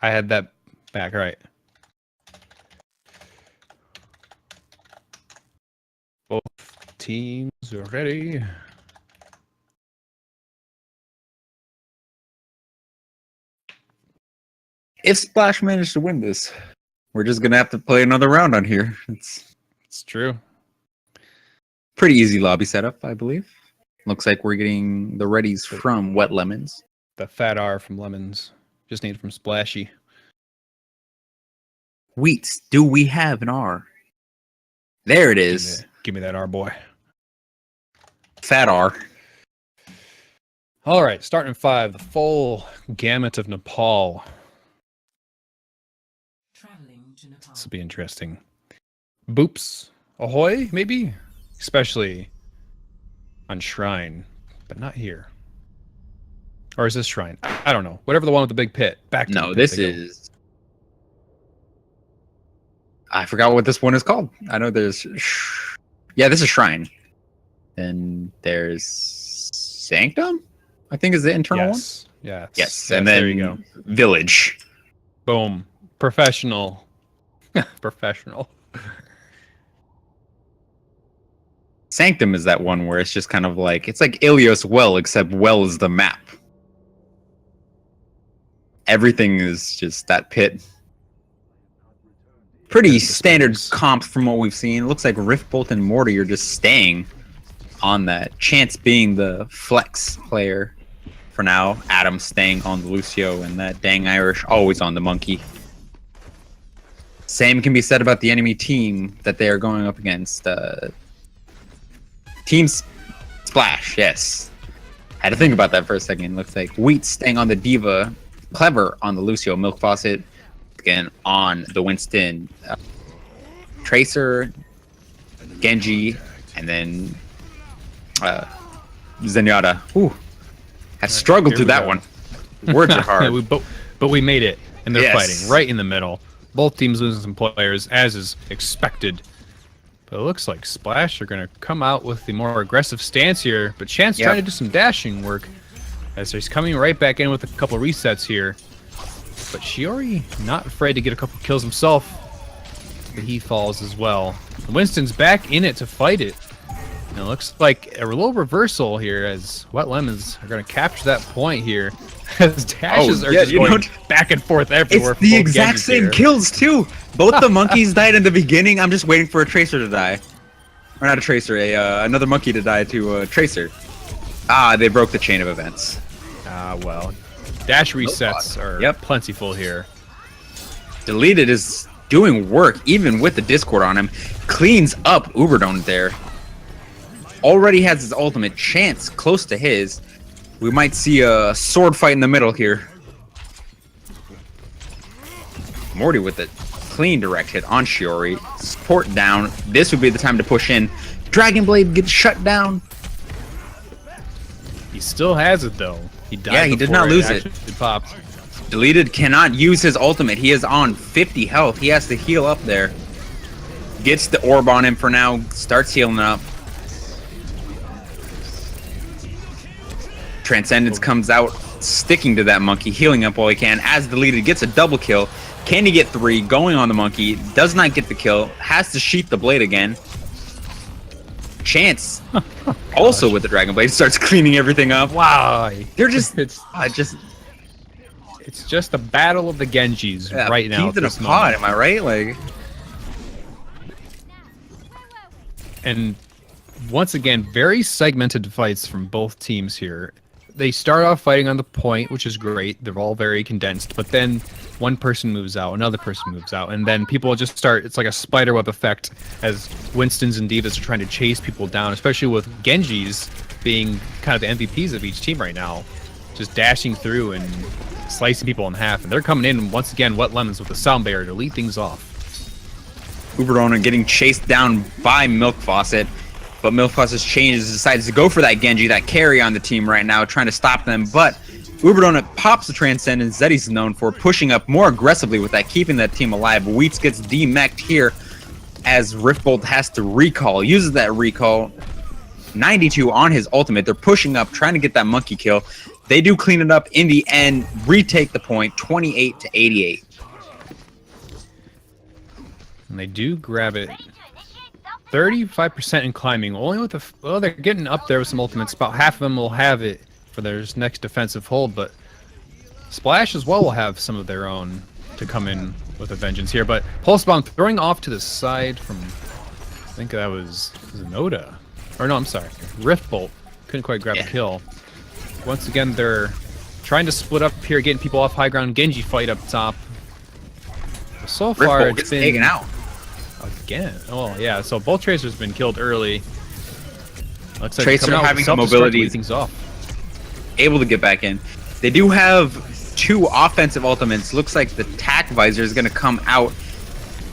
I had that back, all right. Both teams are ready. If Splash managed to win this, we're just gonna have to play another round on here. It's true. Pretty easy lobby setup, I believe. Looks like we're getting the readies from Wet Lemons. The fat R from Lemons. Just need it from Splashy. Wheats, do we have an R? There it is. Give me that R, boy. Fat R. All right, starting 5, the full gamut of Nepal. This will be interesting. Boops. Ahoy, maybe? Especially on Shrine, but not here. Or is this Shrine? I don't know. Whatever the one with the big pit. Back to no, this is... I forgot what this one is called. I know there's... Yeah, this is Shrine. And there's Sanctum? I think is the internal one. Yeah. Yes, and then there you go. Village. Boom. Professional. Professional. Sanctum is that one where it's just kind of like, it's like Ilios Well, except Well is the map. Everything is just that pit. Pretty standard comp from what we've seen. It looks like Riftbolt and Morty are just staying on that. Chance being the flex player for now. Adam staying on the Lucio, and that dang Irish always on the monkey. Same can be said about the enemy team that they are going up against. Team Splash, yes. Had to think about that for a second. Looks like Wheat staying on the Diva, Clever on the Lucio, Milk Faucet again on the Winston, Tracer, Genji, and then Zenyatta. Ooh, have struggled through that one. Words are hard. But we made it, and they're Yes. fighting right in the middle. Both teams losing some players, as is expected. But it looks like Splash are going to come out with the more aggressive stance here. But Chance trying to do some dashing work as he's coming right back in with a couple resets here. But Shiori not afraid to get a couple kills himself. But he falls as well. Winston's back in it to fight it. And it looks like a little reversal here as Wet Lemons are going to capture that point here. As dashes are just going back and forth everywhere. It's the exact same kills too. Both the monkeys died in the beginning. I'm just waiting for a Tracer to die. Or not a Tracer, another monkey to die to a Tracer. Ah, they broke the chain of events. Ah, well. Dash resets are plentiful here. Deleted is doing work, even with the Discord on him. Cleans up Uberdome there. already has his ultimate. Chance close to his. We might see a sword fight in the middle here. Morty with a clean direct hit on Shiori. Support down. This would be the time to push in. Dragon Blade gets shut down. He still has it though. He died. Yeah, he did not lose it. It popped. Deleted cannot use his ultimate. He is on 50 health. He has to heal up there. Gets the orb on him for now. Starts healing up. Transcendence comes out, sticking to that monkey, healing up all he can. As Deleted gets a double kill. Can he get 3? Going on the monkey. Does not get the kill. Has to sheath the blade again. Chance, also with the Dragon Blade, starts cleaning everything up. Why? They're just... It's just the battle of the Genjis right now. Peas in a pod, am I right? Like... And once again, very segmented fights from both teams here. They start off fighting on the point, which is great. They're all very condensed, but then one person moves out, another person moves out, and then people just start, it's like a spiderweb effect as Winstons and Divas are trying to chase people down, especially with Genjis being kind of the MVPs of each team right now. Just dashing through and slicing people in half, and they're coming in once again, Wet Lemons with the sound barrier to lead things off. Uberdona getting chased down by Milk Faucet, but Milk Faucet's changes, decides to go for that Genji, that carry on the team right now, trying to stop them, but Uberdona pops the Transcendence that he's known for, pushing up more aggressively with that, keeping that team alive. Wheats gets demeched here as Riftbolt has to recall, uses that recall, 92 on his ultimate. They're pushing up, trying to get that monkey kill. They do clean it up in the end, retake the point, 28-88. And they do grab it. 35% in climbing. Only with the... Well, they're getting up there with some ultimates. About half of them will have it for their next defensive hold, but Splash as well will have some of their own to come in with a vengeance here. But Pulse Bomb throwing off to the side from... I think that was Noda. Or no, I'm sorry. Rift Bolt. Couldn't quite grab a kill. Once again, they're trying to split up here, getting people off high ground. Genji fight up top. So far, it's been taken out again. Oh yeah, so both Tracers have been killed early. Looks like Tracer having some mobility, things off. Able to get back in. They do have 2 offensive ultimates. Looks like the Tack Visor is going to come out.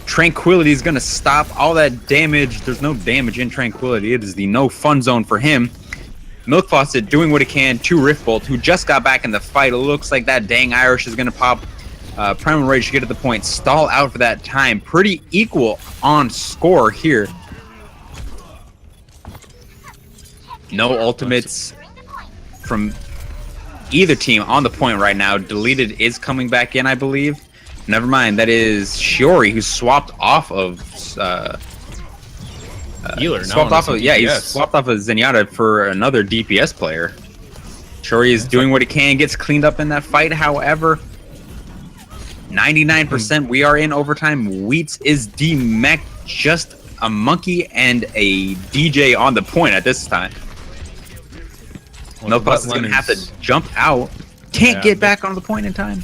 Tranquility is going to stop all that damage. There's no damage in Tranquility. It is the no fun zone for him. Milk Faucet doing what he can to Riftbolt, who just got back in the fight. It looks like that dang Irish is going to pop. Primal Rage to get to the point. Stall out for that time. Pretty equal on score here. No ultimates from either team on the point right now. Deleted is coming back in, I believe. Never mind. That is Shiori, who swapped off of... healer. He's swapped off of Zenyatta for another DPS player. Shiori is doing what he can. Gets cleaned up in that fight, however... 99%. We are in overtime. Wheats is demech, just a monkey and a DJ on the point at this time. Milk Faucet's going to have to jump out. Can't get back on the point in time.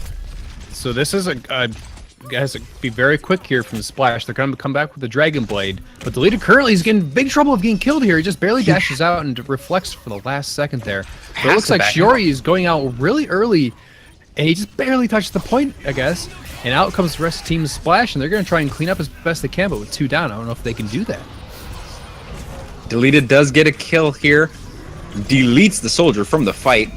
So this is has to be very quick here from Splash. They're going to come back with the Dragon Blade. But the leader currently is getting big trouble of getting killed here. He just barely dashes out and reflects for the last second there. So it looks like Shiori is going out really early. And he just barely touched the point, I guess. And out comes the rest of Team Splash, and they're going to try and clean up as best they can, but with 2 down, I don't know if they can do that. Deleted does get a kill here. Deletes the soldier from the fight.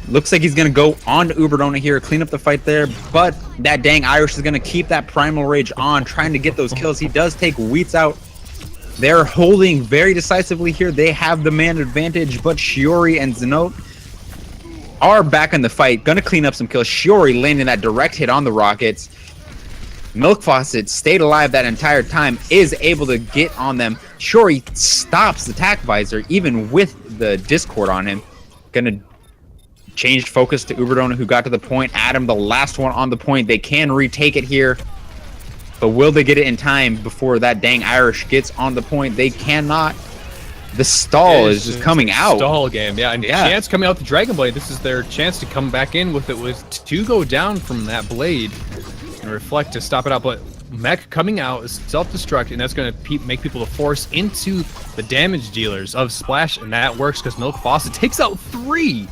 Looks like he's going to go on to Uberdona here, clean up the fight there, but that dang Irish is going to keep that Primal Rage on, trying to get those kills. He does take Wheats out. They're holding very decisively here. They have the man advantage, but Shiori and Zenote are back in the fight, gonna clean up some kills. Shiori landing that direct hit on the Rockets. Milk Faucet stayed alive that entire time, is able to get on them. Shiori stops the Tack Visor, even with the Discord on him. Gonna change focus to Uberdona, who got to the point. Adam, the last one on the point. They can retake it here, but will they get it in time before that dang Irish gets on the point? They cannot. The stall is just coming out. Stall game, yeah. And Chance coming out the Dragon Blade. This is their chance to come back in with it, with 2 go down from that blade and reflect to stop it out. But mech coming out is self-destruct, and that's going to make people to force into the damage dealers of Splash, and that works because Milk Faucet takes out 3.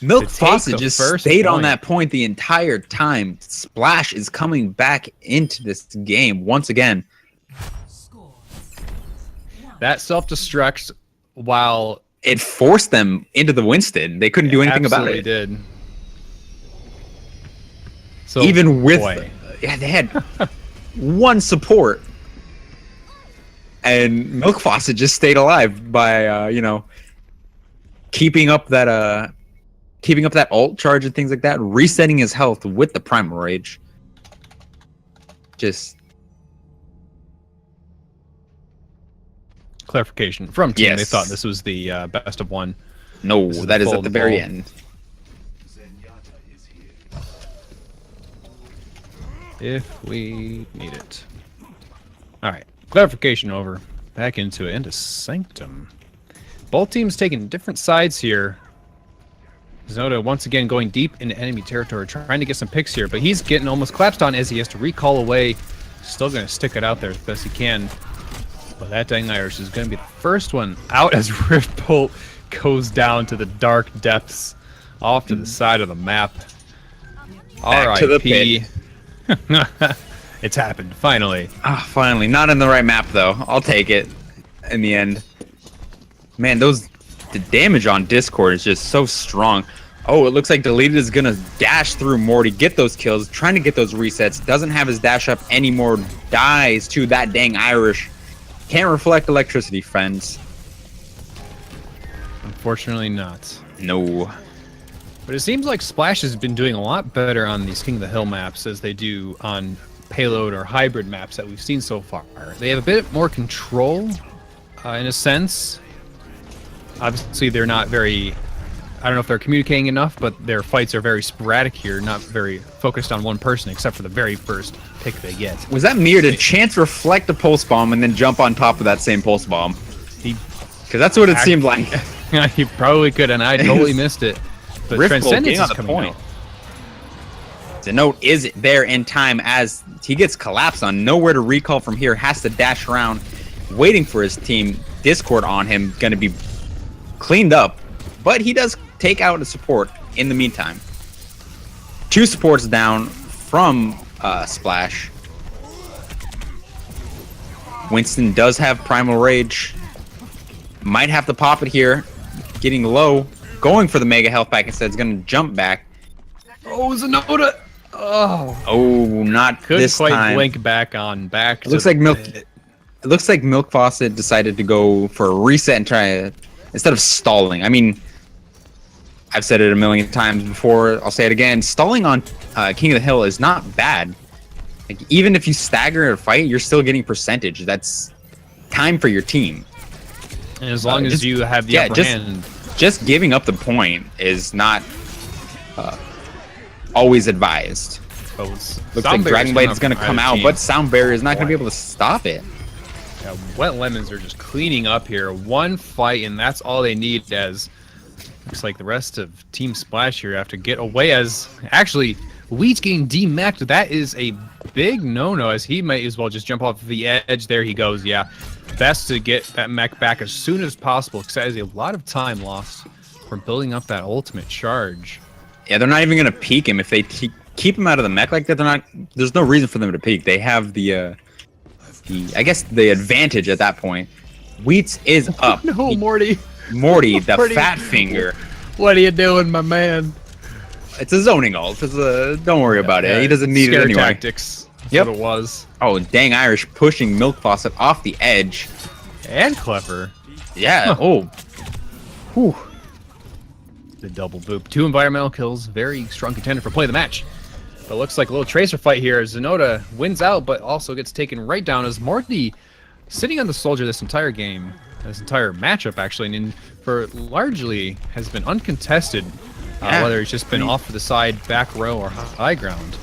Milk Faucet just stayed on that point the entire time. Splash is coming back into this game once again. That self-destruct, while it forced them into the Winston, they couldn't do anything about it. Did. So even with yeah, they had one support, and Milk Faucet just stayed alive by you know, keeping up that ult charge and things like that, resetting his health with the Primal Rage. Just clarification from team. Yes. They thought this was the best of 1. No, that is at the very end. If we need it. All right, clarification over. Back into it, into Sanctum. Both teams taking different sides here. Zoda once again going deep into enemy territory, trying to get some picks here, but he's getting almost collapsed on as he has to recall away. Still going to stick it out there as best he can. But that dang Irish is going to be the first one out as Rift Bolt goes down to the dark depths off to the side of the map. Back to the pit. It's happened, finally. Ah, finally. Not in the right map, though. I'll take it in the end. Man, the damage on Discord is just so strong. Oh, it looks like Deleted is going to dash through Morty, get those kills, trying to get those resets. Doesn't have his dash up anymore. Dies to that dang Irish. Can't reflect electricity, friends. Unfortunately not. No. But it seems like Splash has been doing a lot better on these King of the Hill maps as they do on payload or hybrid maps that we've seen so far. They have a bit more control, in a sense. Obviously, they're not very... I don't know if they're communicating enough, but their fights are very sporadic here, not very focused on one person, except for the very first pick they get. Was that me, or did Chance reflect a pulse bomb and then jump on top of that same pulse bomb? Because that's what it seemed like. He probably could, and I totally missed it. But Transcendence is coming out. The note is there in time as he gets collapsed on. Nowhere to recall from here. Has to dash around, waiting for his team. Discord on him, going to be cleaned up. But he does take out a support in the meantime. 2 supports down from Splash. Winston does have Primal Rage. Might have to pop it here. Getting low. Going for the Mega Health Pack instead. It's going to jump back. Oh, Zenoda! Oh, not couldn't this quite time. Blink back on back. It looks like Milk Faucet decided to go for a reset and try instead of stalling. I mean, I've said it a million times before. I'll say it again. Stalling on King of the Hill is not bad. Like, even if you stagger a fight, you're still getting percentage. That's time for your team. And as long as you have the upper hand. Just giving up the point is not always advised. Looks like Dragon Blade is going to come out, but Sound Barrier is not going to be able to stop it. Yeah, Wet Lemons are just cleaning up here. One fight, and that's all they need, as looks like the rest of Team Splash here have to get away, as actually Wheat's getting demeched. That is a big no-no, as he might as well just jump off the edge. There he goes. Yeah, best to get that mech back as soon as possible, because that is a lot of time lost for building up that ultimate charge. Yeah, they're not even going to peek him if they keep him out of the mech like that. They're not. There's no reason for them to peek. They have the I guess the advantage at that point. Wheats is up. No, Morty. Morty, the fat finger. What are you doing, my man? It's a zoning ult. Don't worry about it. He doesn't need it anyway. Tactics. That's what it was. Oh, dang Irish pushing Milk Faucet off the edge. And clever. Yeah. Oh. Whew. The double boop. 2 environmental kills. Very strong contender for play of the match. But it looks like a little tracer fight here. Zenoda wins out, but also gets taken right down as Morty sitting on the soldier this entire game, this entire matchup actually, and for largely has been uncontested, whether he's just been off to the side, back row, or high ground.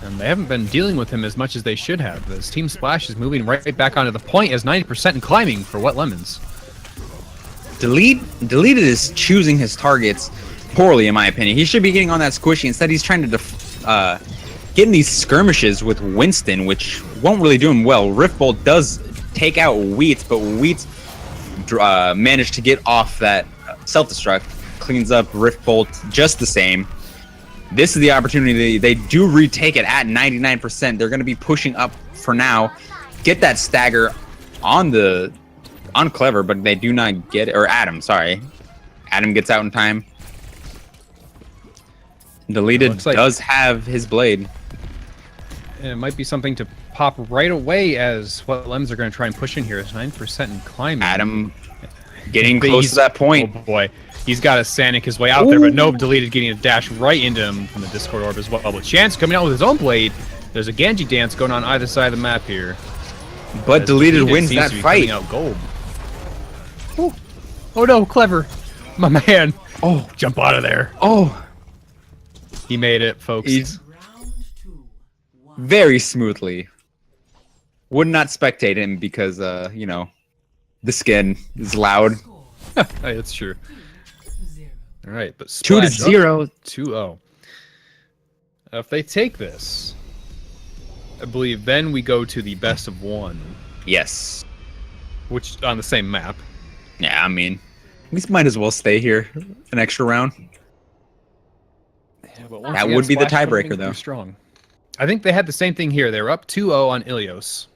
And they haven't been dealing with him as much as they should have. This Team Splash is moving right back onto the point as 90% and climbing for Wet Lemons. Deleted is choosing his targets poorly, in my opinion. He should be getting on that squishy. Instead, he's trying to getting these skirmishes with Winston, which won't really do him well. Riftbolt does take out Wheats, but Wheats managed to get off that self-destruct, cleans up Riftbolt just the same. This is the opportunity. They do retake it at 99%. They're going to be pushing up for now. Get that stagger on Clever, but they do not get it. Or Adam, sorry. Adam gets out in time. Deleted does have his blade. And it might be something to pop right away as what Lems are going to try and push in here is 9% in climbing. Adam getting close to that point. Oh boy. He's got a Sanic his way out there, but no, Deleted getting a dash right into him from the Discord Orb as well. But Chance coming out with his own blade. There's a Genji dance going on either side of the map here. But Deleted wins that fight. Out gold. Oh no, Clever. My man. Oh, jump out of there. Oh. He made it, folks. He's very smoothly. Would not spectate him because, you know, the skin is loud. Hey, that's true. All right, but 2-0. 2-0. If they take this, I believe then we go to the best of one. Yes. Which on the same map. Yeah, I mean, we might as well stay here an extra round. Yeah, but that would be the tiebreaker, though. Strong. I think they had the same thing here. They were up 2-0 on Ilios.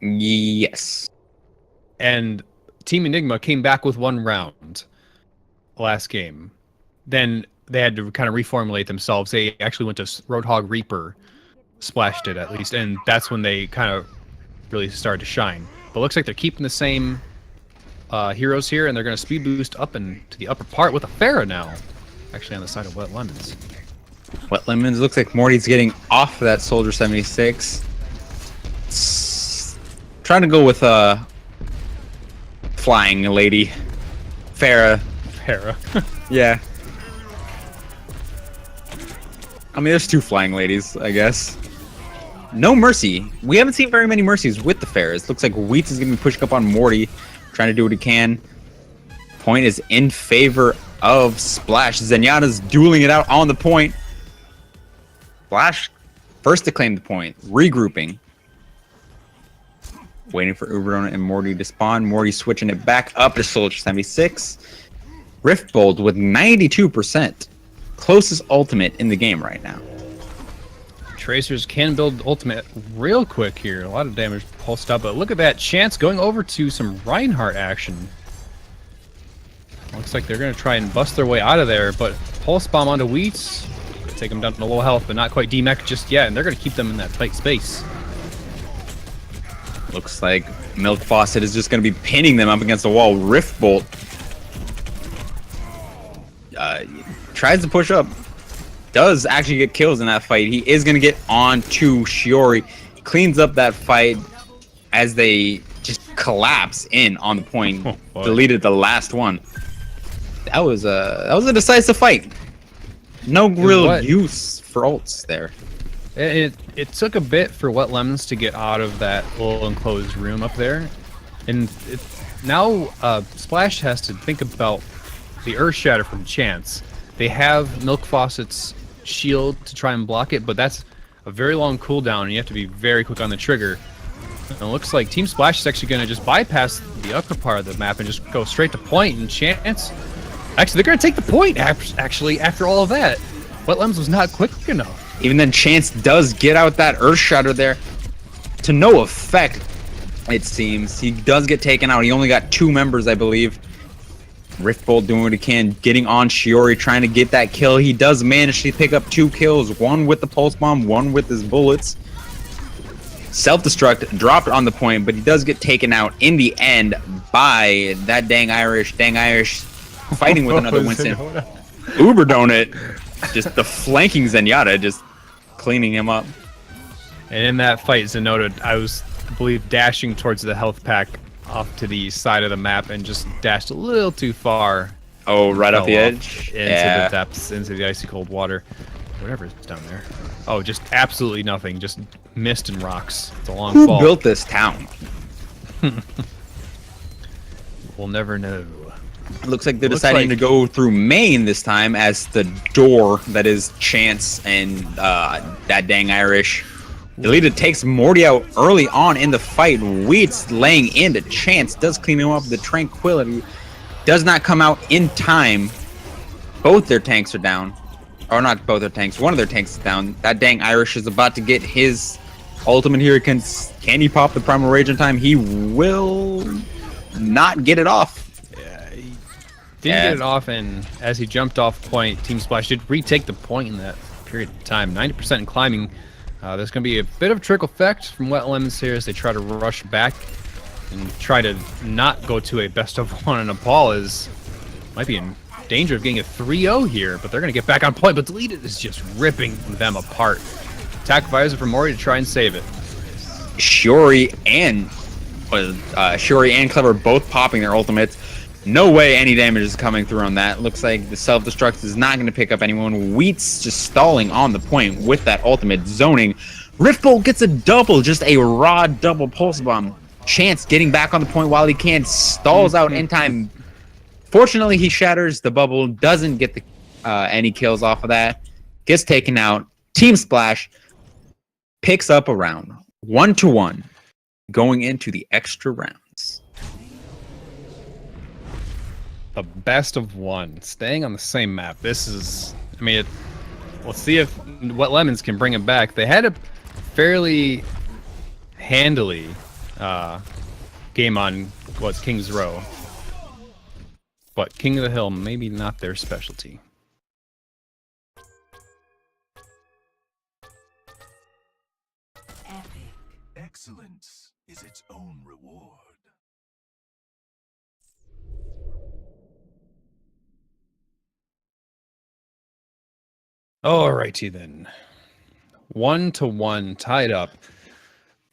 Yes. And Team Enigma came back with one round last game. Then they had to kind of reformulate themselves. They actually went to Roadhog Reaper, splashed it at least, and that's when they kind of really started to shine. But it looks like they're keeping the same heroes here, and they're going to speed boost up into the upper part with a Pharah now. Actually on the side of Wet Lemons. Wet Lemons, looks like Morty's getting off that Soldier 76. Trying to go with flying lady. Pharah. Yeah. I mean, there's two flying ladies, I guess. No Mercy. We haven't seen very many Mercies with the Pharahs. Looks like Wheats is going to be pushing up on Morty, trying to do what he can. Point is in favor of Splash. Zenyatta's dueling it out on the point. Splash first to claim the point. Regrouping. Waiting for Uberdona and Morty to spawn. Morty switching it back up to Soldier 76. Riftbolt with 92%. Closest ultimate in the game right now. Tracers can build ultimate real quick here. A lot of damage pulsed up, but look at that Chance going over to some Reinhardt action. Looks like they're going to try and bust their way out of there, but Pulse Bomb onto Wheats. Take them down to low health, but not quite D-Mech just yet, and they're going to keep them in that tight space. Looks like Milk Faucet is just going to be pinning them up against the wall. Riftbolt tries to push up. Does actually get kills in that fight. He is going to get on to Shiori. Cleans up that fight as they just collapse in on the point. Deleted the last one. That was a decisive fight. No real use for ults there. It took a bit for Wet Lemons to get out of that little enclosed room up there, and now Splash has to think about the Earth Shatter from Chance. They have Milk Faucet's shield to try and block it, but that's a very long cooldown, and you have to be very quick on the trigger. And it looks like Team Splash is actually going to just bypass the upper part of the map and just go straight to point, and Chance... Actually, they're going to take the point, actually, after all of that. Wet Lemons was not quick enough. Even then, Chance does get out that Earth Shatter there. To no effect, it seems. He does get taken out. He only got 2 members, I believe. Riftbolt doing what he can, getting on Shiori, trying to get that kill. He does manage to pick up 2 kills, one with the Pulse Bomb, one with his bullets. Self-destruct dropped on the point, but he does get taken out in the end by that dang Irish fighting with another Winston. Uber Donut, just the flanking Zenyatta, just cleaning him up. And in that fight, Zenyatta, I believe, dashing towards the health pack off to the side of the map and just dashed a little too far. Oh, right off the edge? Into the depths, into the icy cold water. Whatever is down there. Oh, just absolutely nothing. Just mist and rocks. It's a long fall. Who built this town? We'll never know. It looks like they're deciding to go through main this time as the door that is Chance and that dang Irish. Deleted takes Morty out early on in the fight. Wheats laying into Chance does clean him up. The Tranquility does not come out in time. Both their tanks are down. Or not both their tanks. One of their tanks is down. That dang Irish is about to get his ultimate here. Can he pop the Primal Rage in time? He will not get it off. Yeah, he didn't get it off, and as he jumped off point, Team Splash did retake the point in that period of time. 90% in climbing. There's going to be a bit of trickle effect from Wet Lemons here as they try to rush back and try to not go to a best of one. And Nepal might be in danger of getting a 3-0 here, but they're going to get back on point. But Deleted is just ripping them apart. Attack visor for Mori to try and save it. Shuri and Clever both popping their ultimates. No way any damage is coming through on that. Looks like the self-destruct is not going to pick up anyone. Wheats just stalling on the point with that ultimate zoning. Rift Bolt gets a double, just a raw double pulse bomb. Chance getting back on the point while he can, stalls out in time. Fortunately, he shatters the bubble, doesn't get any kills off of that. Gets taken out. Team Splash picks up a round, 1-1, going into the extra rounds. The best of one, staying on the same map. This is, I mean, let's see if Wet Lemons can bring it back. They had a fairly handily game on King's Row, but King of the Hill maybe not their specialty. Excellence is its own reward. Alrighty then. 1-1, tied up.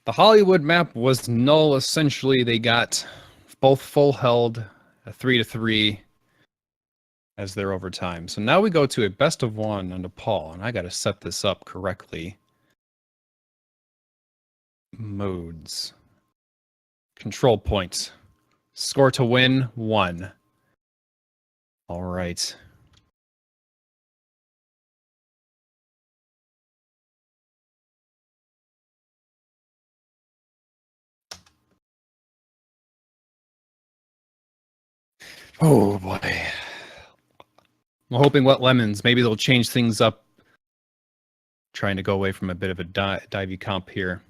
The Hollywood map was null, essentially. They got both full held, a 3-3 as their overtime. So now we go to a best of one on Nepal, and I gotta set this up correctly. Modes. Control points. Score to win, 1. Alright. Oh boy. I'm hoping Wet Lemons, maybe they'll change things up. Trying to go away from a bit of a divey comp here.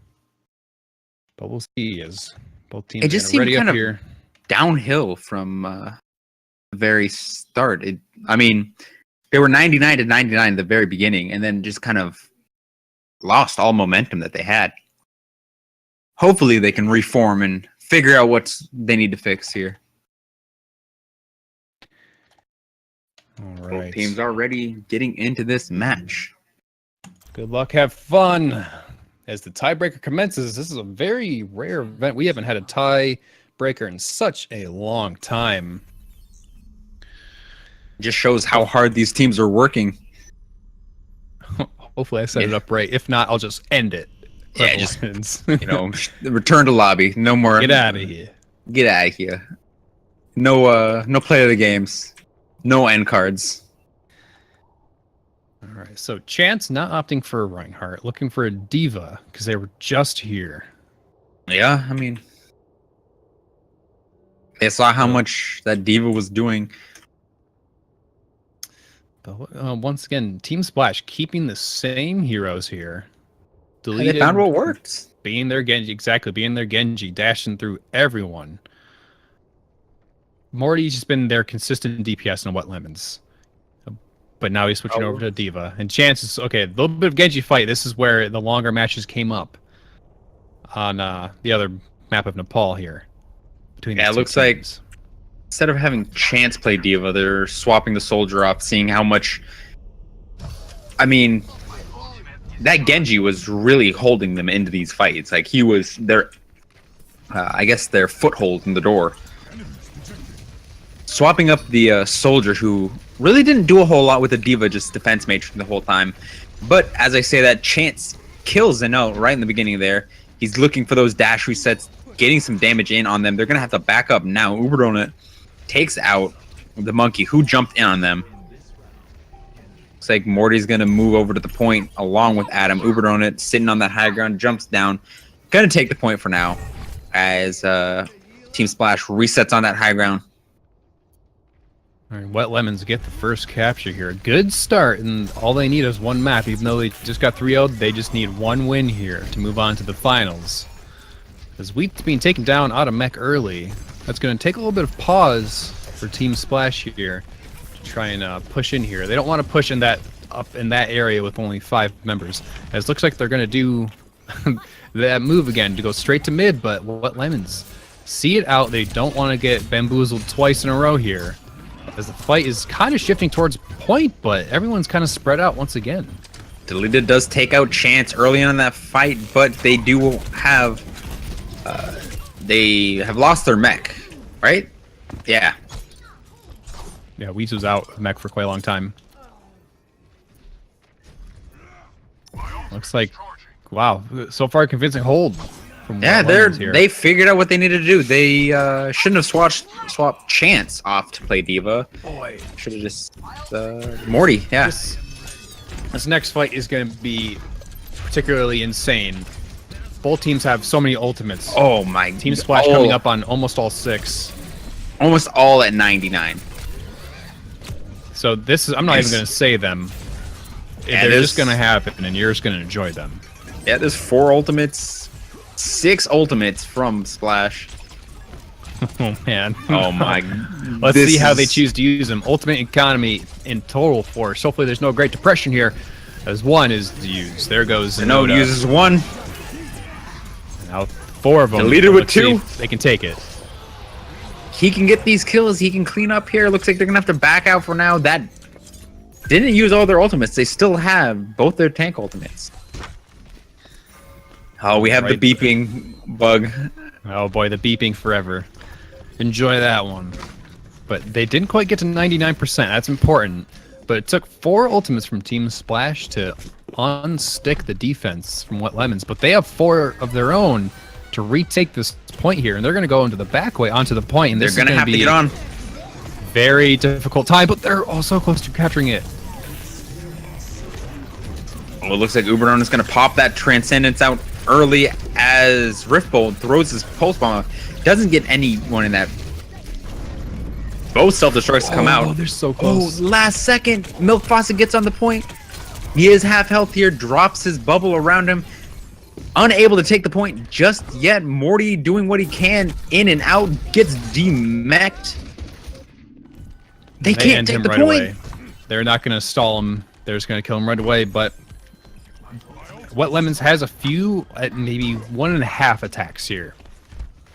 But we'll see as both teams are ready up here. Downhill from the very start. I mean, they were 99-99 at the very beginning and then just kind of lost all momentum that they had. Hopefully they can reform and figure out what they need to fix here. All right. Both teams already getting into this match. Good luck, have fun. As the tiebreaker commences, this is a very rare event. We haven't had a tiebreaker in such a long time. Just shows how hard these teams are working. Hopefully I set it up right. If not, I'll just end it. Yeah, just, return to lobby. No more. Get out of here. Get out of here. No play of the games. No end cards. All right, so Chance not opting for a Reinhardt, looking for a Diva because they were just here. Yeah, I mean, they saw how much that Diva was doing. But once again, Team Splash keeping the same heroes here. Deleted, they found what works. Being their Genji, being their Genji, dashing through everyone. Morty's just been their consistent DPS on Wet Lemons. But now he's switching over to Diva. And Chance is, okay, a little bit of Genji fight. This is where the longer matches came up on the other map of Nepal here. Between it looks like instead of having Chance play Diva, they're swapping the soldier off, seeing how much... I mean, that Genji was really holding them into these fights. Like, he was their, I guess, their foothold in the door. Swapping up the soldier who really didn't do a whole lot with the Diva, just defense matrix the whole time. But as I say that, Chance kills Zeno right in the beginning there. He's looking for those dash resets, getting some damage in on them. They're going to have to back up now. Uberdonut takes out the monkey who jumped in on them. Looks like Morty's gonna move over to the point along with Adam. Ubered on it, sitting on that high ground, jumps down. Gonna take the point for now as Team Splash resets on that high ground. All right, Wet Lemons get the first capture here. Good start, and all they need is one map. Even though they just got 3-0'd, they just need one win here to move on to the finals. As Wheat's being taken down out of mech early, that's going to take a little bit of pause for Team Splash here to try and push in here. They don't want to push in that up in that area with only 5 members. As it looks like they're going to do that move again to go straight to mid, but Wet Lemons see it out. They don't want to get bamboozled twice in a row here, as the fight is kind of shifting towards point, but everyone's kind of spread out once again. Deleted does take out Chance early on in that fight, but they do have they have lost their mech, right? Yeah. Yeah, Weez was out of mech for quite a long time. Looks like, wow, so far convincing hold from Yeah, Wet Lemons here. they figured out what they needed to do. They shouldn't have swapped Chance off to play Diva. Boy. Should have just Morty. Yeah. This next fight is going to be particularly insane. Both teams have so many ultimates. Oh my. Team Splash coming up on almost all 6. Almost all at 99. So this is, I'm not even going to say them. Yeah, They're just going to happen, and you're just going to enjoy them. Yeah, there's 4 ultimates, 6 ultimates from Splash. Oh man. Oh my. Let's see how they choose to use them. Ultimate economy in total force. Hopefully there's no Great Depression here, as 1 is used. There goes No, Zenoda. uses 1. Now 4 of them. Deleted with Let's see 2. if they can take it. He can get these kills. He can clean up here. Looks like they're gonna have to back out for now. That didn't use all their ultimates. They still have both their tank ultimates. Oh, we have the beeping bug. Oh boy, the beeping forever. Enjoy that one. But they didn't quite get to 99%. That's important. But it took 4 ultimates from Team Splash to unstick the defense from Wet Lemons. But they have 4 of their own to retake this point here. And they're going to go into the back way onto the point. And They're this gonna is have be to get on. very difficult time. But they're all so close to capturing it. Oh, it looks like Uberon is gonna pop that Transcendence out early as Riftbolt throws his pulse bomb. Doesn't get anyone in that. Both self-destructs come out. Oh, they're so Oh, close. last second. Milk Faucet gets on the point. He is half health here, drops his bubble around him. Unable to take the point just yet. Morty doing what he can, in and out, gets demeched. They can't end take him the right point. away. They're not going to stall him. They're just going to kill him right away. But Wet Lemons has a few, maybe 1.5 attacks here.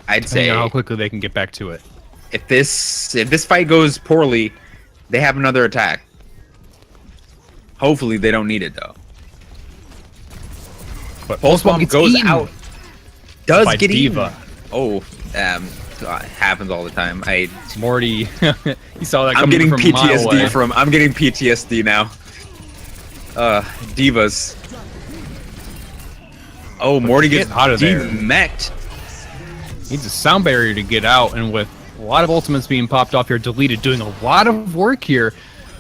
I'd say Depending on how quickly they can get back to it. if this fight goes poorly, they have another attack. Hopefully they don't need it though. But Pulse bomb gets goes eaten out. Does by get Diva. eaten. Oh, it happens all the time. Morty, you saw that I'm coming getting from a mile away. PTSD from. I'm getting PTSD now. Divas. Oh, Morty get gets out of there. demeched. Needs a sound barrier to get out, and with a lot of ultimates being popped off here, deleted, doing a lot of work here.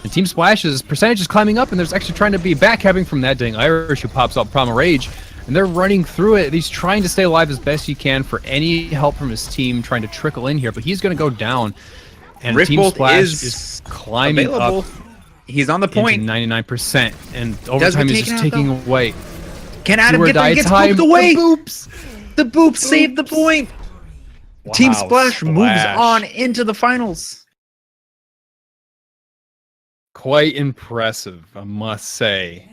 And Team Splash's percentage is climbing up, and there's actually trying to be backcapping from that dang Irish who pops up Promo Rage. And they're running through it. He's trying to stay alive as best he can for any help from his team, trying to trickle in here, but he's going to go down. And Team Riftbolt Splash is is climbing available. up He's on the point. into 99%, and overtime is just taking away. Can Adam Do or get there? die He gets time. pooped away. The boops. The boop saved the point. Wow, Team Splash moves Splash. on into the finals. Quite impressive, I must say.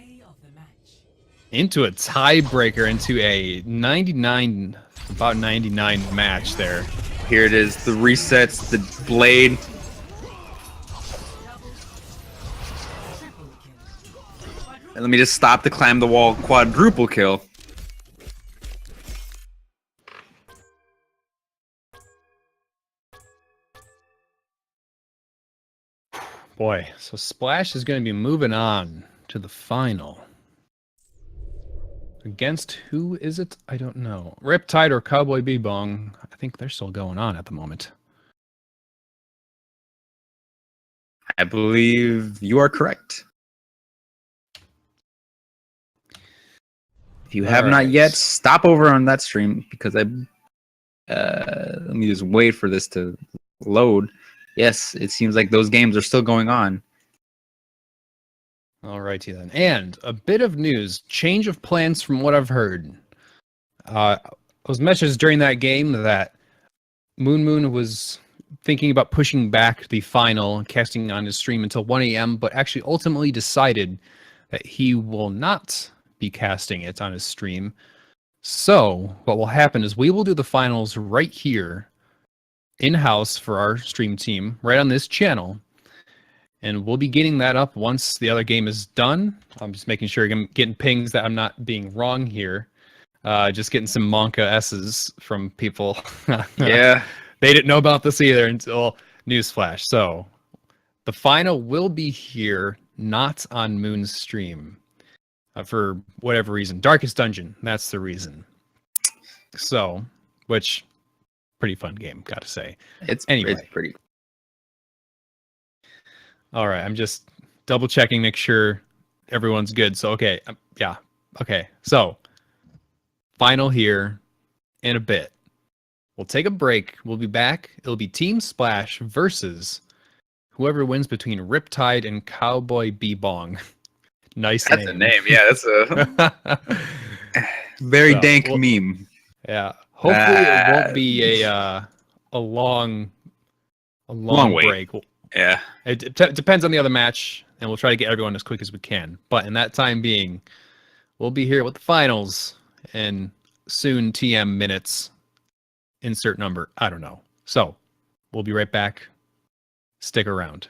Into a tiebreaker, into a 99, about 99 match there. Here it is. The resets. The blade. And let me just stop the climb the wall quadruple kill. Boy, so Splash is going to be moving on to the final. Against who is it? I don't know. Riptide or Cowboy Bebong. I think they're still going on at the moment. I believe you are correct. If you have not Alright. yet, stop over on that stream because let me just wait for this to load. Yes, it seems like those games are still going on. Alrighty then. And a bit of news, change of plans from what I've heard. It was messaged during that game that MOONMOON was thinking about pushing back the final and casting on his stream until 1 a.m., but actually ultimately decided that he will not be casting it on his stream. So what will happen is we will do the finals right here in-house for our stream team, right on this channel. And we'll be getting that up once the other game is done. I'm just making sure I'm getting pings that I'm not being wrong here. Just getting some Monka S's from people. Yeah. They didn't know about this either until newsflash. So the final will be here, not on Moon's stream. For whatever reason. Darkest Dungeon, that's the reason. So, which, pretty fun game, gotta say. It's Anyway. pretty. All right, I'm just double checking, make sure everyone's good. So, okay, yeah, okay. So, final here in a bit. We'll take a break. We'll be back. It'll be Team Splash versus whoever wins between Riptide and Cowboy Bebong. Nice That's name. a name. Yeah, that's a very So, dank well, meme. Yeah. Hopefully it won't be a long Long wait. break. Yeah. It depends on the other match, and we'll try to get everyone as quick as we can. But in that time being, we'll be here with the finals and soon TM minutes. Insert number. I don't know. So we'll be right back. Stick around.